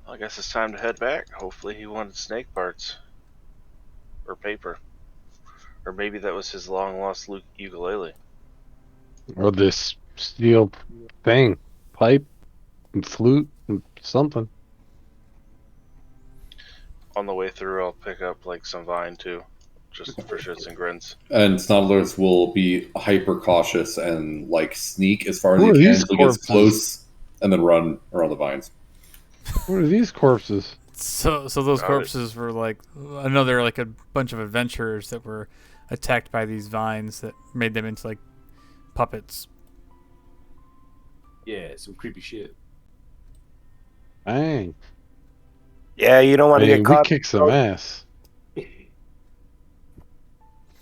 I guess it's time to head back. Hopefully he wanted snake parts. Or paper. Or maybe that was his long lost ukulele. or this steel thing, pipe, and flute, and something. On the way through, I'll pick up like some vine too. Just for shits and grins. And Snodlers will be hyper cautious and like sneak as far as Who are he can these until he gets corpses? close and then run around the vines. What are these corpses? So those Got it. corpses were like, I know they're like a bunch of adventurers that were attacked by these vines that made them into like puppets. Yeah, some creepy shit. Dang. Yeah, you don't want to Man, get we caught. kicked some ass.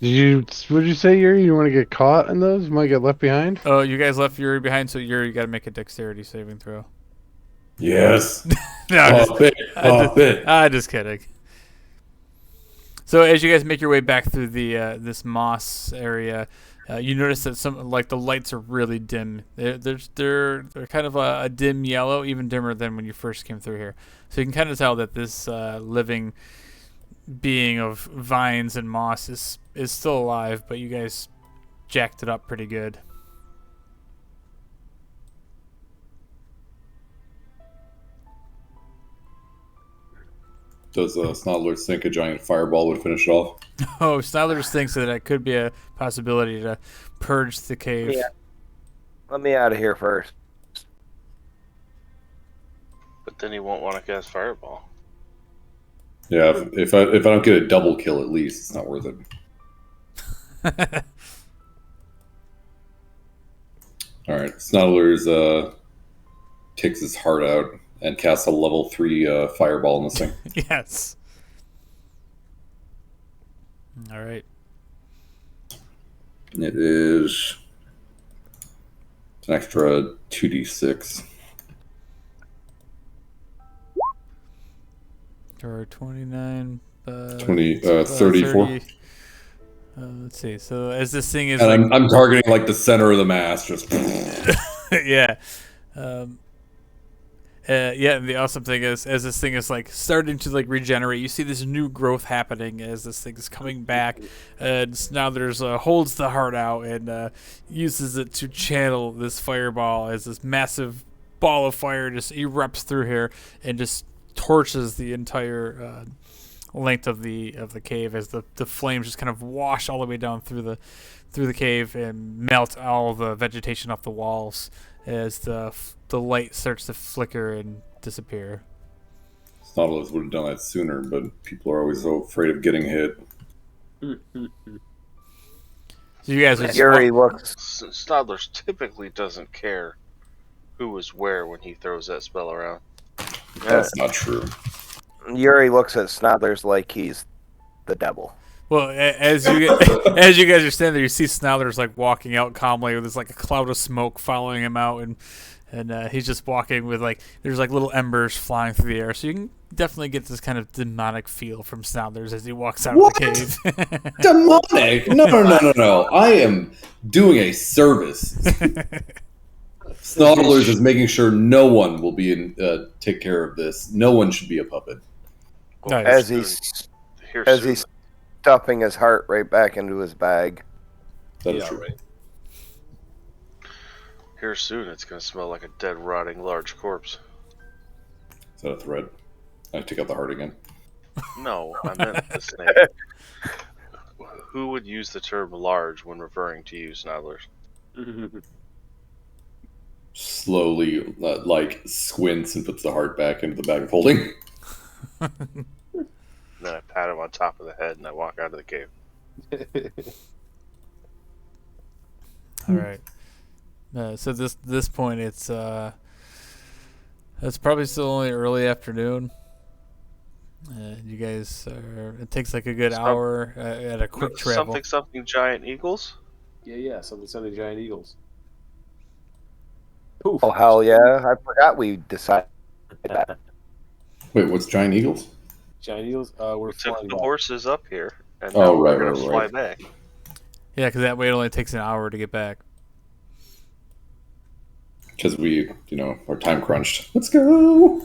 What did you say, Yuri? You want to get caught in those? You might get left behind? Oh, you guys left Yuri behind, so Yuri got to make a dexterity saving throw. Yes. No, Pop it. just kidding. So as you guys make your way back through the this moss area, you notice that some like the lights are really dim. They're kind of a dim yellow, even dimmer than when you first came through here. So you can kind of tell that this living being of vines and moss is still alive, but you guys jacked it up pretty good. Does Snodlers think a giant fireball would finish it off? Oh, Snodlers thinks that it could be a possibility to purge the cave. Yeah. Let me out of here first. But then he won't want to cast fireball. Yeah, if I don't get a double kill at least, it's not worth it. All right, Snodlers takes his heart out and casts a level 3 fireball in this thing. Yes. All right. It is an extra 2d6. For 29 it's 34. 30. Let's see. So as this thing is And like, I'm targeting like the center of the mass, just yeah. Yeah, and the awesome thing is, as this thing is like starting to like regenerate, you see this new growth happening as this thing is coming back, and now there's holds the heart out and uses it to channel this fireball as this massive ball of fire just erupts through here and just torches the entire length of the cave as the flames just kind of wash all the way down through the cave and melt all the vegetation off the walls as the light starts to flicker and disappear. Nautilus would have done that sooner, but people are always so afraid of getting hit. So you guys are just Yuri looks. Stodlers typically doesn't care who is where when he throws that spell around. That's not true. Yuri looks at Snodlers like he's the devil. Well, as you guys are standing there, you see Snodlers like walking out calmly with this like a cloud of smoke following him out, and he's just walking with like there's like little embers flying through the air, so you can definitely get this kind of demonic feel from Snodlers as he walks out What? of the cave. Demonic? No. I am doing a service. Snodlers is making sure no one will be in take care of this. No one should be a puppet. Nice. As he's stuffing his heart right back into his bag. That is Yeah, true. right. Here soon, it's going to smell like a dead, rotting, large corpse. Is that a threat? I take out the heart again. No, I meant the snake. Who would use the term large when referring to you, Snodlers? Slowly, like, squints and puts the heart back into the bag of holding. Then I pat him on top of the head and I walk out of the cave. All right. So this point, it's probably still only early afternoon. You guys are. It takes like a good hour at a quick travel. Something giant eagles? Yeah. Something giant eagles. Oh hell yeah! I forgot we decided that. Wait, what's giant eagles? Giant eagles. We're We took flying the back. horses up here, and Oh, now we're right, going to fly right. back. Yeah, because that way it only takes an hour to get back. Because we, are time crunched. Let's go!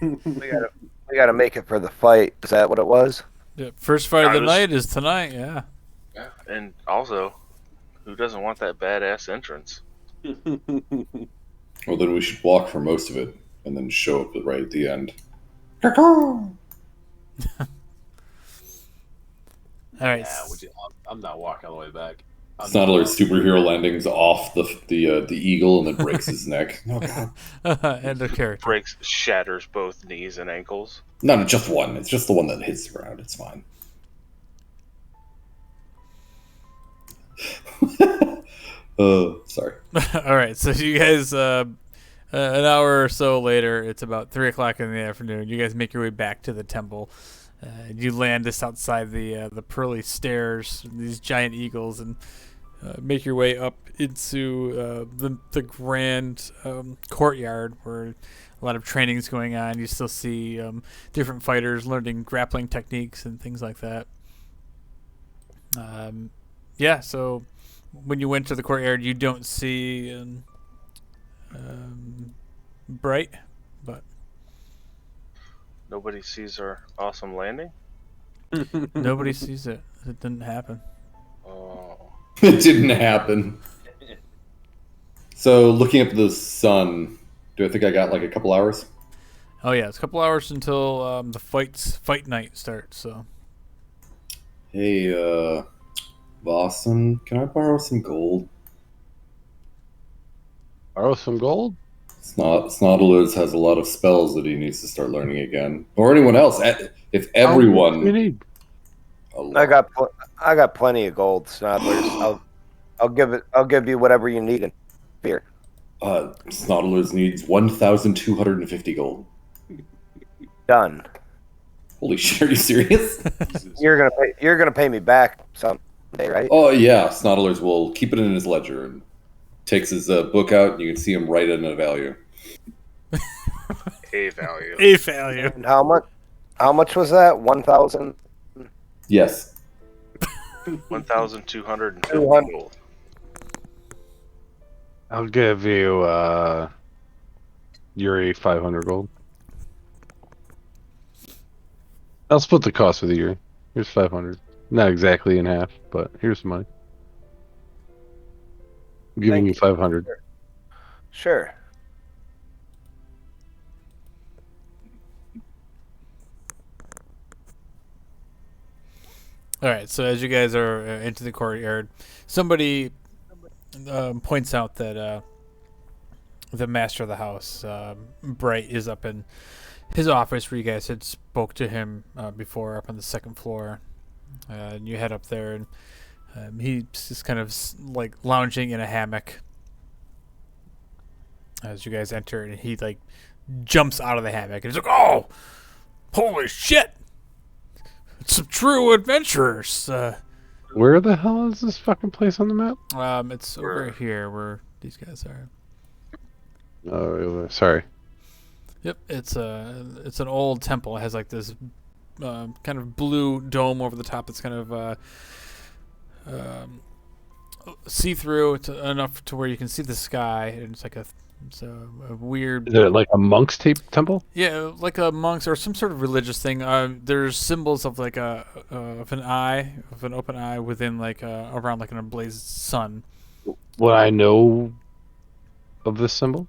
We gotta make it for the fight. Is that what it was? Yeah, first fight of the Honest- night is tonight. Yeah. And also, who doesn't want that badass entrance? Well, then we should walk for most of it, and then show up right at the end. All right. Yeah, I'm not walking all the way back. Snodler's superhero landings off the eagle and then breaks his neck. Oh, God. End of character. Shatters both knees and ankles. No, just one. It's just the one that hits the ground. It's fine. Sorry. All right. So you guys, an hour or so later, it's about 3:00 in the afternoon. You guys make your way back to the temple. You land just outside the pearly stairs, these giant eagles, and make your way up into the grand courtyard where a lot of training is going on. You still see different fighters learning grappling techniques and things like that. Yeah, so when you went to the courtyard, you don't see Bright, but Nobody sees our awesome landing? nobody sees it. It didn't happen. Oh. It didn't happen. So, looking up the sun, do I think I got like a couple hours? Oh yeah, it's a couple hours until the fight night starts. So Hey, Boston, can I borrow some gold? Borrow some gold? Snodlers has a lot of spells that he needs to start learning again. Or anyone else. If How much do you everyone... need? I got plenty of gold, Snodlers. I'll give you whatever you need in beer. Snodlers needs 1,250 gold. Done. Holy shit, are you serious? You're gonna pay me back someday, right? Oh yeah, Snodlers will keep it in his ledger and takes his book out, and you can see him write in a value. A value. a failure. And how much was that? 1,000. Yes. 1,250 200. gold. I'll give you Yuri 500 gold. I'll split the cost with Yuri. Here's 500. Not exactly in half, but here's some money. I'm giving you 500. Sure. All right. So as you guys are into the courtyard, somebody points out that the master of the house, Bright, is up in his office where you guys had spoke to him before, up on the second floor. And you head up there, and he's just kind of like lounging in a hammock as you guys enter, and he like jumps out of the hammock, and he's like, "Oh, holy shit! It's some true adventurers." Where the hell is this fucking place on the map? It's over here where these guys are. Oh, sorry. Yep, it's an old temple. It has like this kind of blue dome over the top. It's kind of see through. It's enough to where you can see the sky, and it's like a weird. Is it like a monk's temple? Yeah, like a monk's or some sort of religious thing. There's symbols of like of an open eye within like around like an ablaze sun. Would I know of this symbol?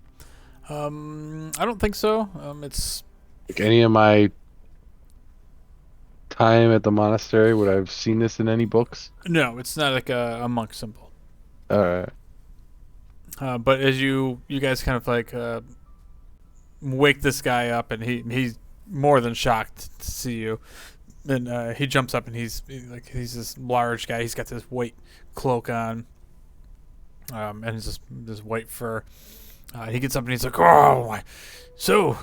I don't think so. It's Like any of my time at the monastery, would I have seen this in any books? no, it's not like a monk symbol. All right. But as you guys kind of like wake this guy up, and he's more than shocked to see you, and he jumps up, and he's this large guy. He's got this white cloak on, and it's this white fur. He gets up and he's like, "Oh, my. So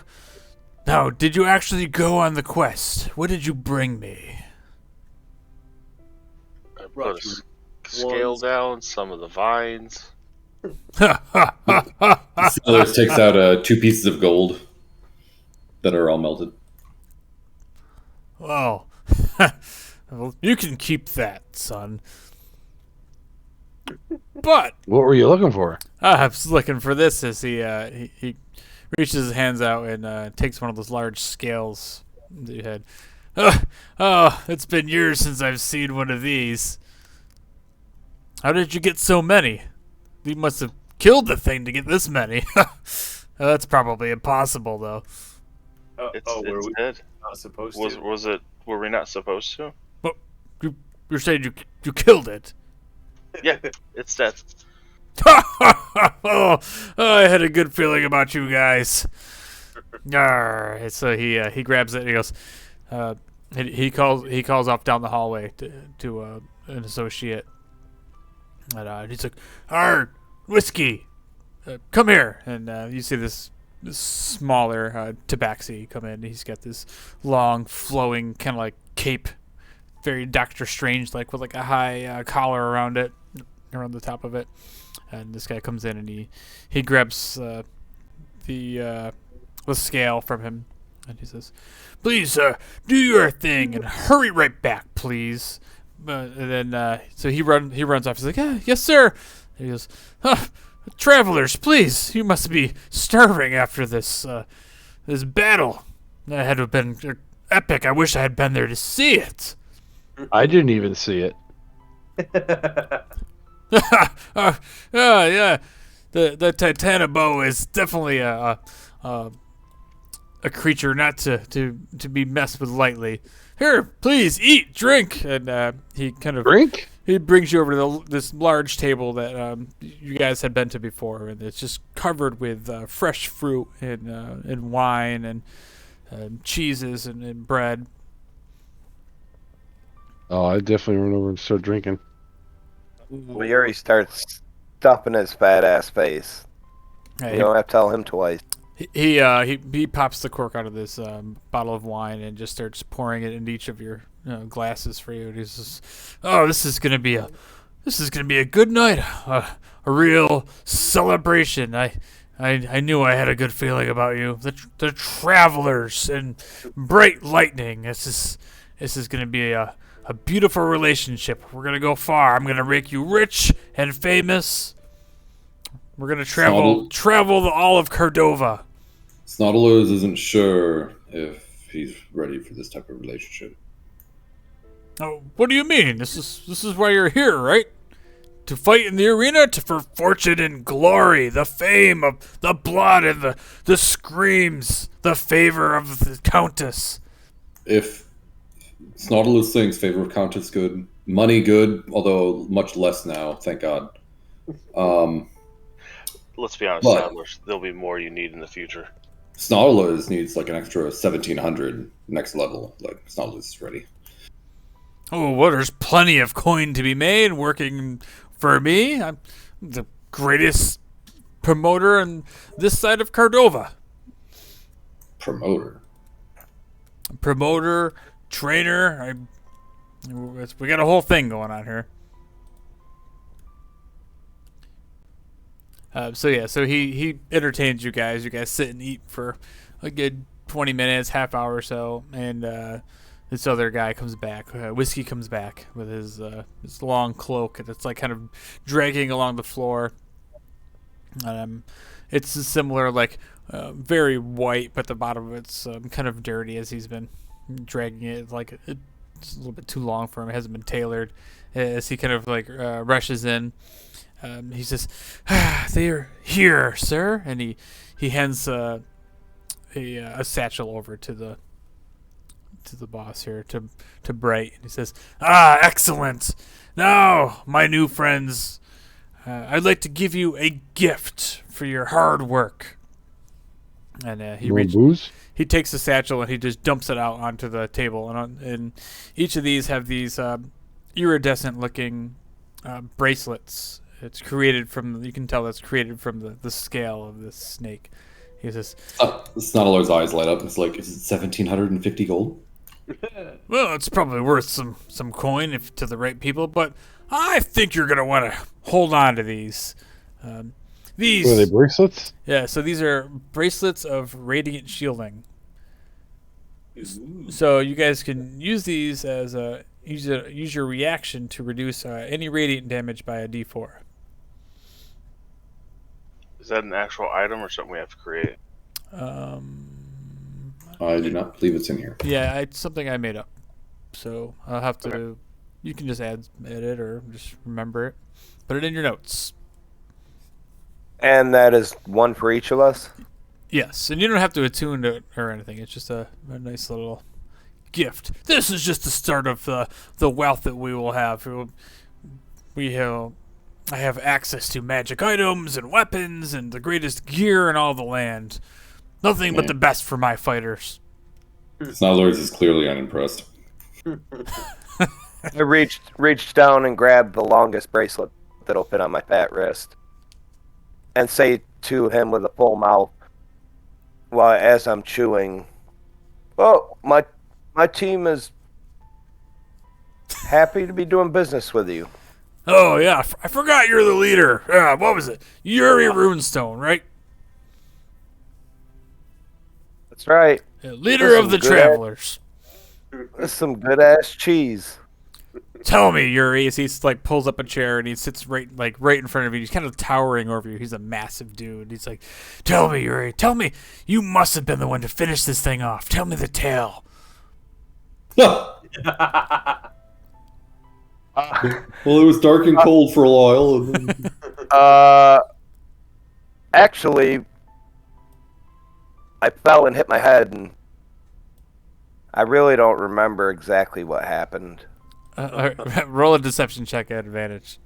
now, did you actually go on the quest? What did you bring me?" I put a scale down some of the vines. Sellers takes out 2 pieces of gold that are all melted. Well, well, you can keep that, son. But What were you looking for? I was looking for this as he reaches his hands out and takes one of those large scales that you had. Oh, it's been years since I've seen one of these. How did you get so many? You must have killed the thing to get this many. That's probably impossible, though. It's dead. Not supposed to. Was it? Were we not supposed to? You're saying you killed it? Yeah, it's dead. Oh, I had a good feeling about you guys. Arr. So he grabs it and he goes. He calls off down the hallway to an associate, and he's like, "Arr, whiskey, come here!" And you see this smaller tabaxi come in. He's got this long, flowing kind of like cape, very Doctor Strange like, with like a high collar around the top of it. And this guy comes in and he grabs the scale from him, and he says, "Please, do your thing and hurry right back, please." And then so he runs off. He's like, "Yeah, yes, sir." And he goes, "Travelers, please, you must be starving after this battle. That had to have been epic. I wish I had been there to see it." I didn't even see it. Yeah. The Titanabo is definitely a creature not to be messed with lightly. Here, please eat, drink, and he kind of Drink? He brings you over to this large table that you guys had been to before, and it's just covered with fresh fruit and wine and cheeses and bread. Oh, I definitely run over and start drinking. Well, Yuri starts stuffing his fat ass face. Hey, You don't have to tell him twice. he pops the cork out of this bottle of wine and just starts pouring it into each of your glasses for you. And he's just, "Oh, this is gonna be a good night, a real celebration. I knew I had a good feeling about you. The travelers and bright lightning. This is gonna be a a beautiful relationship. We're gonna go far. I'm gonna make you rich and famous. We're gonna travel all of Cordova. Snoddlers isn't sure if he's ready for this type of relationship. Oh, what do you mean? This is why you're here, right? To fight in the arena, for fortune and glory, the fame of the blood and the screams, the favor of the Countess. If Snoddlers thinks favor of Countess good, money good, although much less now, thank God. Let's be honest, But- there'll be more you need in the future. Snoddlers needs like an extra 1,700 next level. Like Snoddlers is ready. Oh, well, there's plenty of coin to be made working for me. I'm the greatest promoter on this side of Cordova. Promoter. Promoter, trainer. We got a whole thing going on here. So he entertains you guys. You guys sit and eat for a good 20 minutes, half hour or so, and this other guy comes back. Whiskey comes back with his long cloak, and it's like kind of dragging along the floor. It's similar, like very white, but the bottom of it's kind of dirty as he's been dragging it. Like it's a little bit too long for him. It hasn't been tailored. As he kind of like rushes in. He says, "They're here, sir," and he hands a satchel over to the boss here, to Bright, and he says, excellent. Now, my new friends, I'd like to give you a gift for your hard work." And he takes the satchel and he just dumps it out onto the table, and each of these have these iridescent-looking bracelets. It's created from, you can tell it's created from the scale of this snake. He says, Snoddler's eyes light up. It's like, is it 1,750 gold? "Well, it's probably worth some coin if to the right people, but I think you're gonna want to hold on to these. These Are they bracelets? Yeah, so these are bracelets of radiant shielding. So you guys can use these as use your reaction to reduce any radiant damage by a D4. Is that an actual item or something we have to create? I do not believe it's in here. Yeah, it's something I made up. So I'll have to. Okay. You can just add it or just remember it. Put it in your notes. And that is one for each of us? Yes, and you don't have to attune to it or anything. It's just a nice little gift. This is just the start of the wealth that we will have. I have access to magic items and weapons and the greatest gear in all the land. Nothing but the best for my fighters. Snoddlers is clearly unimpressed. I reached down and grabbed the longest bracelet that'll fit on my fat wrist, and say to him with a full mouth, while as I'm chewing, "Well, my team is happy to be doing business with you." Oh yeah, I forgot you're the leader. What was it? Yuri Runestone, right? That's right. Leader of the travelers. That's some good ass cheese. Tell me, Yuri, as he like pulls up a chair and he sits right in front of you. He's kind of towering over you. He's a massive dude. He's like, "Tell me, Yuri. Tell me, you must have been the one to finish this thing off. Tell me the tale." Well, it was dark and cold for a while. And then... Actually, I fell and hit my head, and I really don't remember exactly what happened. Roll a deception check at advantage.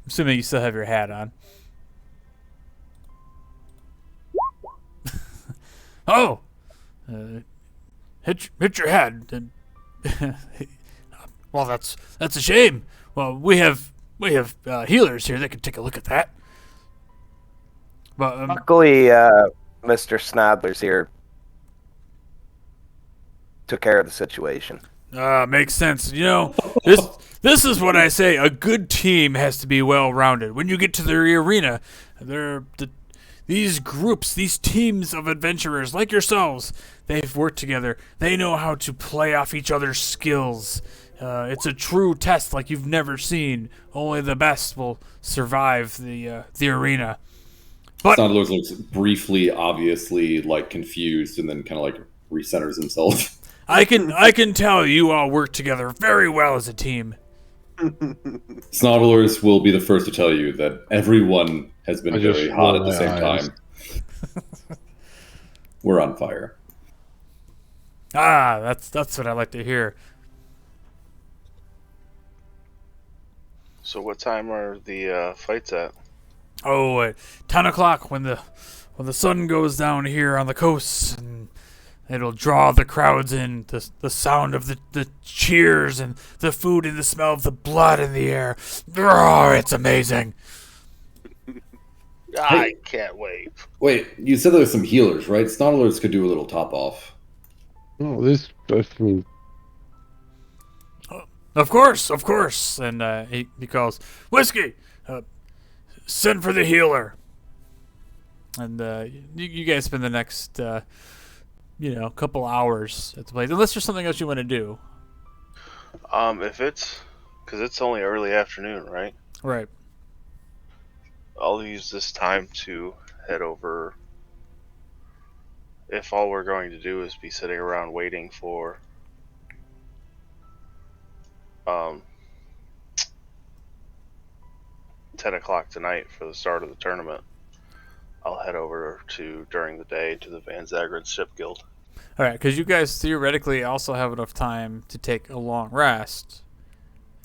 Assuming you still have your hat on. Oh! Hit your head. Well, that's a shame. Well, we have healers here that can take a look at that. But luckily, Mr. Snodler's here took care of the situation. Makes sense. You know, this is what I say. A good team has to be well-rounded. When you get to the arena, these groups, these teams of adventurers like yourselves, they've worked together. They know how to play off each other's skills. It's a true test like you've never seen. Only the best will survive the arena. But Snodlers looks briefly, obviously, like confused, and then kind of like recenters himself. I can tell you all work together very well as a team. Snodlers will be the first to tell you that everyone has been I just very hot at roll the my same eyes. time. We're on fire. Ah, that's what I like to hear. So what time are the fights at? Oh, at 10 o'clock when the sun goes down here on the coast, and it'll draw the crowds in. The sound of the cheers and the food and the smell of the blood in the air. Oh, it's amazing. I can't wait. Wait, you said there's some healers, right? Snodlers could do a little top off. Oh, this. I mean, Of course. And he calls, Whiskey, send for the healer. And you guys spend the next, couple hours at the place. Unless there's something else you want to do. If it's, because it's only early afternoon, right? Right. I'll use this time to head over. If all we're going to do is be sitting around waiting for 10 o'clock tonight for the start of the tournament, I'll head over to, during the day, to the Van Zagren Ship Guild. All right, because you guys theoretically also have enough time to take a long rest.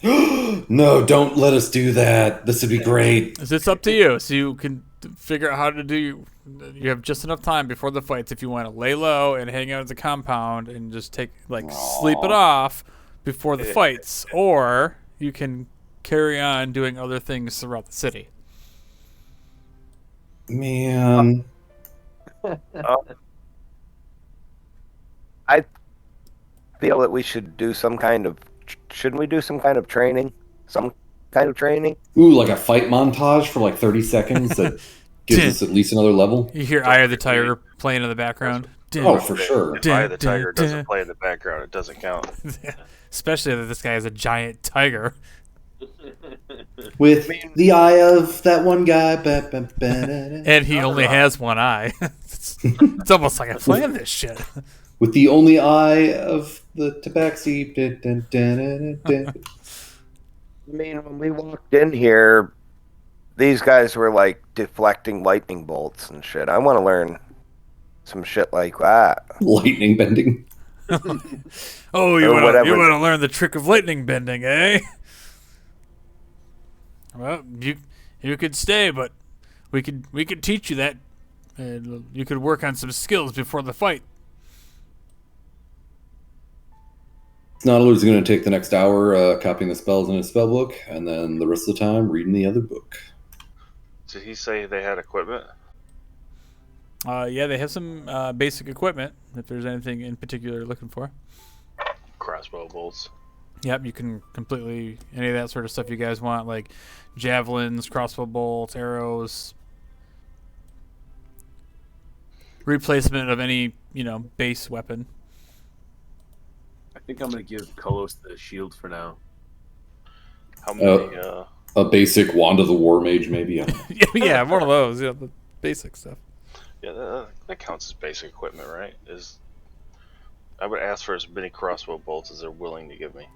No, don't let us do that. This would be great. It's up to you. So you can figure out how to do. You have just enough time before the fights if you want to lay low and hang out at the compound and just take sleep it off before the fights, or you can carry on doing other things throughout the city. Man. I feel that we should do some kind of. Shouldn't we do some kind of training? Some kind of training? Ooh, like a fight montage for like 30 seconds that gives us at least another level? You hear Eye of the Tiger playing in the background. Oh, for sure. If Eye of the Tiger doesn't play in the background, it doesn't count. Especially that this guy is a giant tiger. With the eye of that one guy. And he only has one eye. It's almost like I planned this shit. With the only eye of the tabaxi. I mean, when we walked in here, these guys were like deflecting lightning bolts and shit. I want to learn some shit like that. Lightning bending. Oh, you want to learn the trick of lightning bending, eh? Well, you could stay, but we could teach you that, and you could work on some skills before the fight. Snodler's going to take the next hour copying the spells in his spell book, and then the rest of the time reading the other book. Did he say they had equipment? Yeah, they have some basic equipment, if there's anything in particular you're looking for. Crossbow bolts. Yep, you can completely, any of that sort of stuff you guys want, like javelins, crossbow bolts, arrows, replacement of any, base weapon. I think I'm going to give Kolos the shield for now. How many? A basic Wand of the War Mage, maybe. Yeah, one of those, the basic stuff. Yeah, that counts as basic equipment, right? I would ask for as many crossbow bolts as they're willing to give me.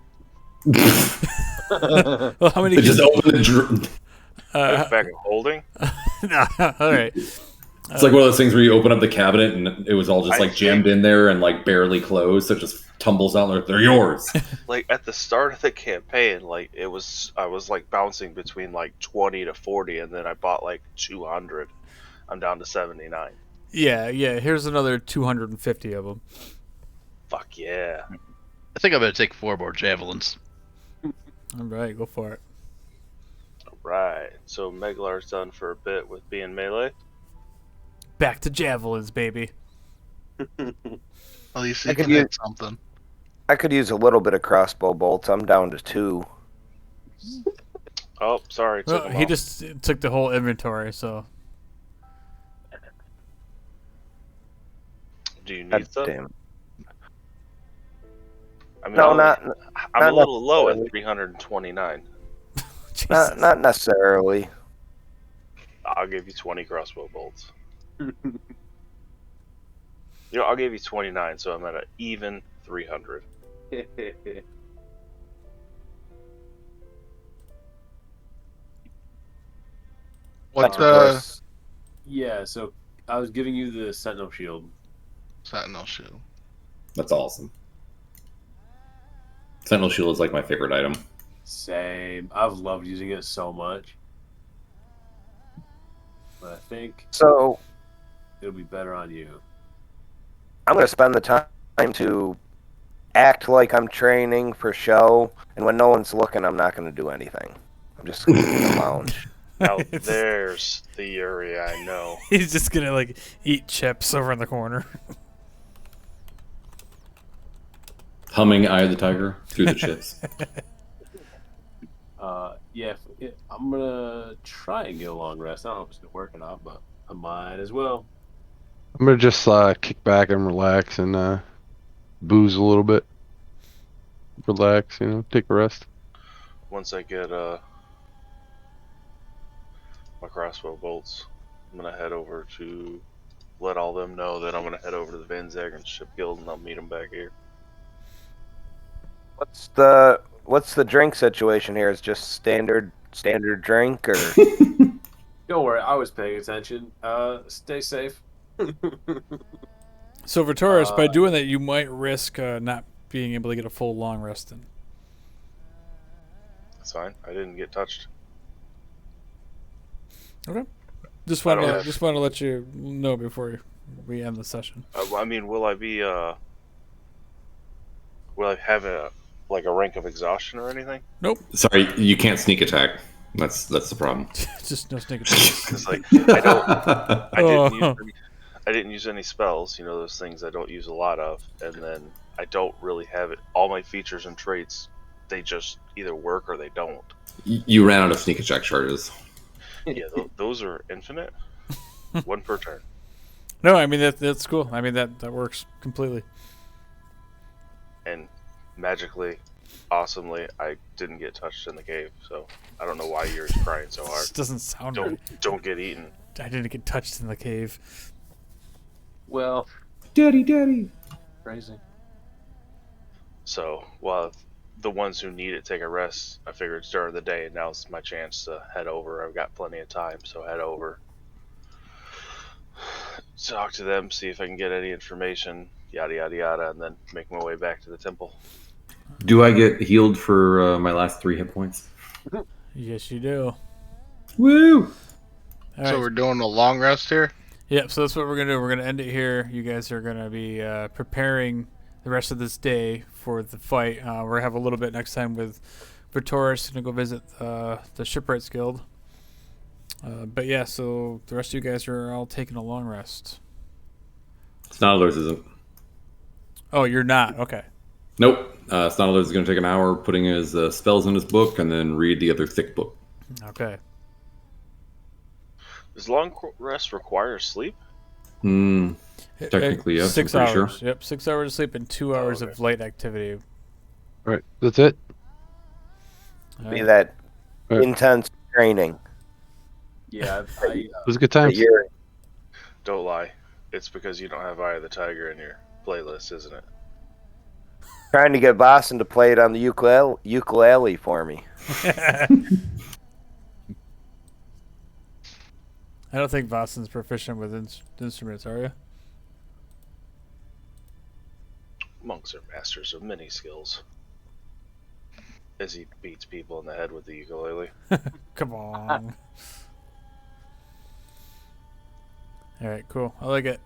Well, how many? They just open the Back of holding? No, all right. It's like one of those things where you open up the cabinet and it was all just jammed in there and barely closed, so it just tumbles out and they're yours. At the start of the campaign, I was bouncing between 20 to 40, and then I bought 200. I'm down to 79. Yeah. Here's another 250 of them. Fuck yeah. I think I better take 4 more javelins. All right, go for it. Alright, so Meglar's done for a bit with being melee. Back to javelins, baby. At least I you could can use- hit something. I could use a little bit of crossbow bolts. I'm down to 2. Oh, sorry. Well, he just took the whole inventory, so. Do you God need some? damn. I mean, No, I'm not a not little low at necessarily. 329. Jesus. Not necessarily. I'll give you 20 crossbow bolts. I'll give you 29, so I'm at an even 300. What's Thanks, Chris. Yeah, so I was giving you the Sentinel Shield. Sentinel shield? That's awesome. Sentinel Shield is like my favorite item. Same. I've loved using it so much. But I think So it'll be better on you. I'm going to spend the time to act like I'm training for show, and when no one's looking, I'm not going to do anything. I'm just going to be in the lounge. Now, It's- there's the area I know. He's just gonna like eat chips over in the corner. Humming Eye of the Tiger through the chips. Yeah, I'm gonna try and get a long rest. I don't know if it's gonna work or not, but I might as well. I'm gonna just kick back and relax and booze a little bit. Relax, take a rest. Once I get my crossbow bolts, I'm going to head over to let all them know that I'm going to head over to the Van Zagren Ship Guild, and I'll meet them back here. What's the drink situation here? Is just standard drink, or Don't worry, I was paying attention. Stay safe. So Vitoris, by doing that, you might risk not being able to get a full long rest in. That's fine. I didn't get touched. Okay. Just I don't want have- to let you know before we end the session. I mean, will I be will I have a rank of exhaustion or anything? Sorry, you can't sneak attack. That's the problem. Just no sneak attacks. Because I Oh. didn't use any spells. Those things I don't use a lot of, and then I don't really have it. All my features and traits, they just either work or they don't. You ran out of sneak attack charges. Yeah, those are infinite. One per turn. No, I mean that's cool. I mean that works completely. And magically, awesomely, I didn't get touched in the cave, so I don't know why you're crying so hard. This doesn't sound right. Don't get eaten. I didn't get touched in the cave. Well, Daddy. crazy. So, while the ones who need it take a rest, I figured it's during the day, and now's my chance to head over. I've got plenty of time, so head over. Talk to them, see if I can get any information, yada yada yada, and then make my way back to the temple. Do I get healed for my last 3 hit points? Yes, you do. Woo! All So right. we're doing a long rest here? Yep, so that's what we're going to do. We're going to end it here. You guys are going to be preparing the rest of this day for the fight. We're going to have a little bit next time with Vitoris. Going to go visit the Shipwrights Guild. But yeah, so the rest of you guys are all taking a long rest. Snodlers isn't. Oh, you're not? Okay. Nope. Snodlers is going to take an hour putting his spells in his book and then read the other thick book. Okay. Does long rest require sleep? Technically, yes. 6 I'm pretty hours. sure. Yep, 6 hours of sleep and 2 hours okay. of light activity. All right, that's it. All be right. that Right. intense training? Yeah, It was a good time. That you're Don't lie. It's because you don't have Eye of the Tiger in your playlist, isn't it? trying to get Boston to play it on the ukulele for me. I don't think Boston's proficient with instruments, are you? Monks are masters of many skills. As he beats people in the head with the ukulele. Come on. All right, cool. I like it.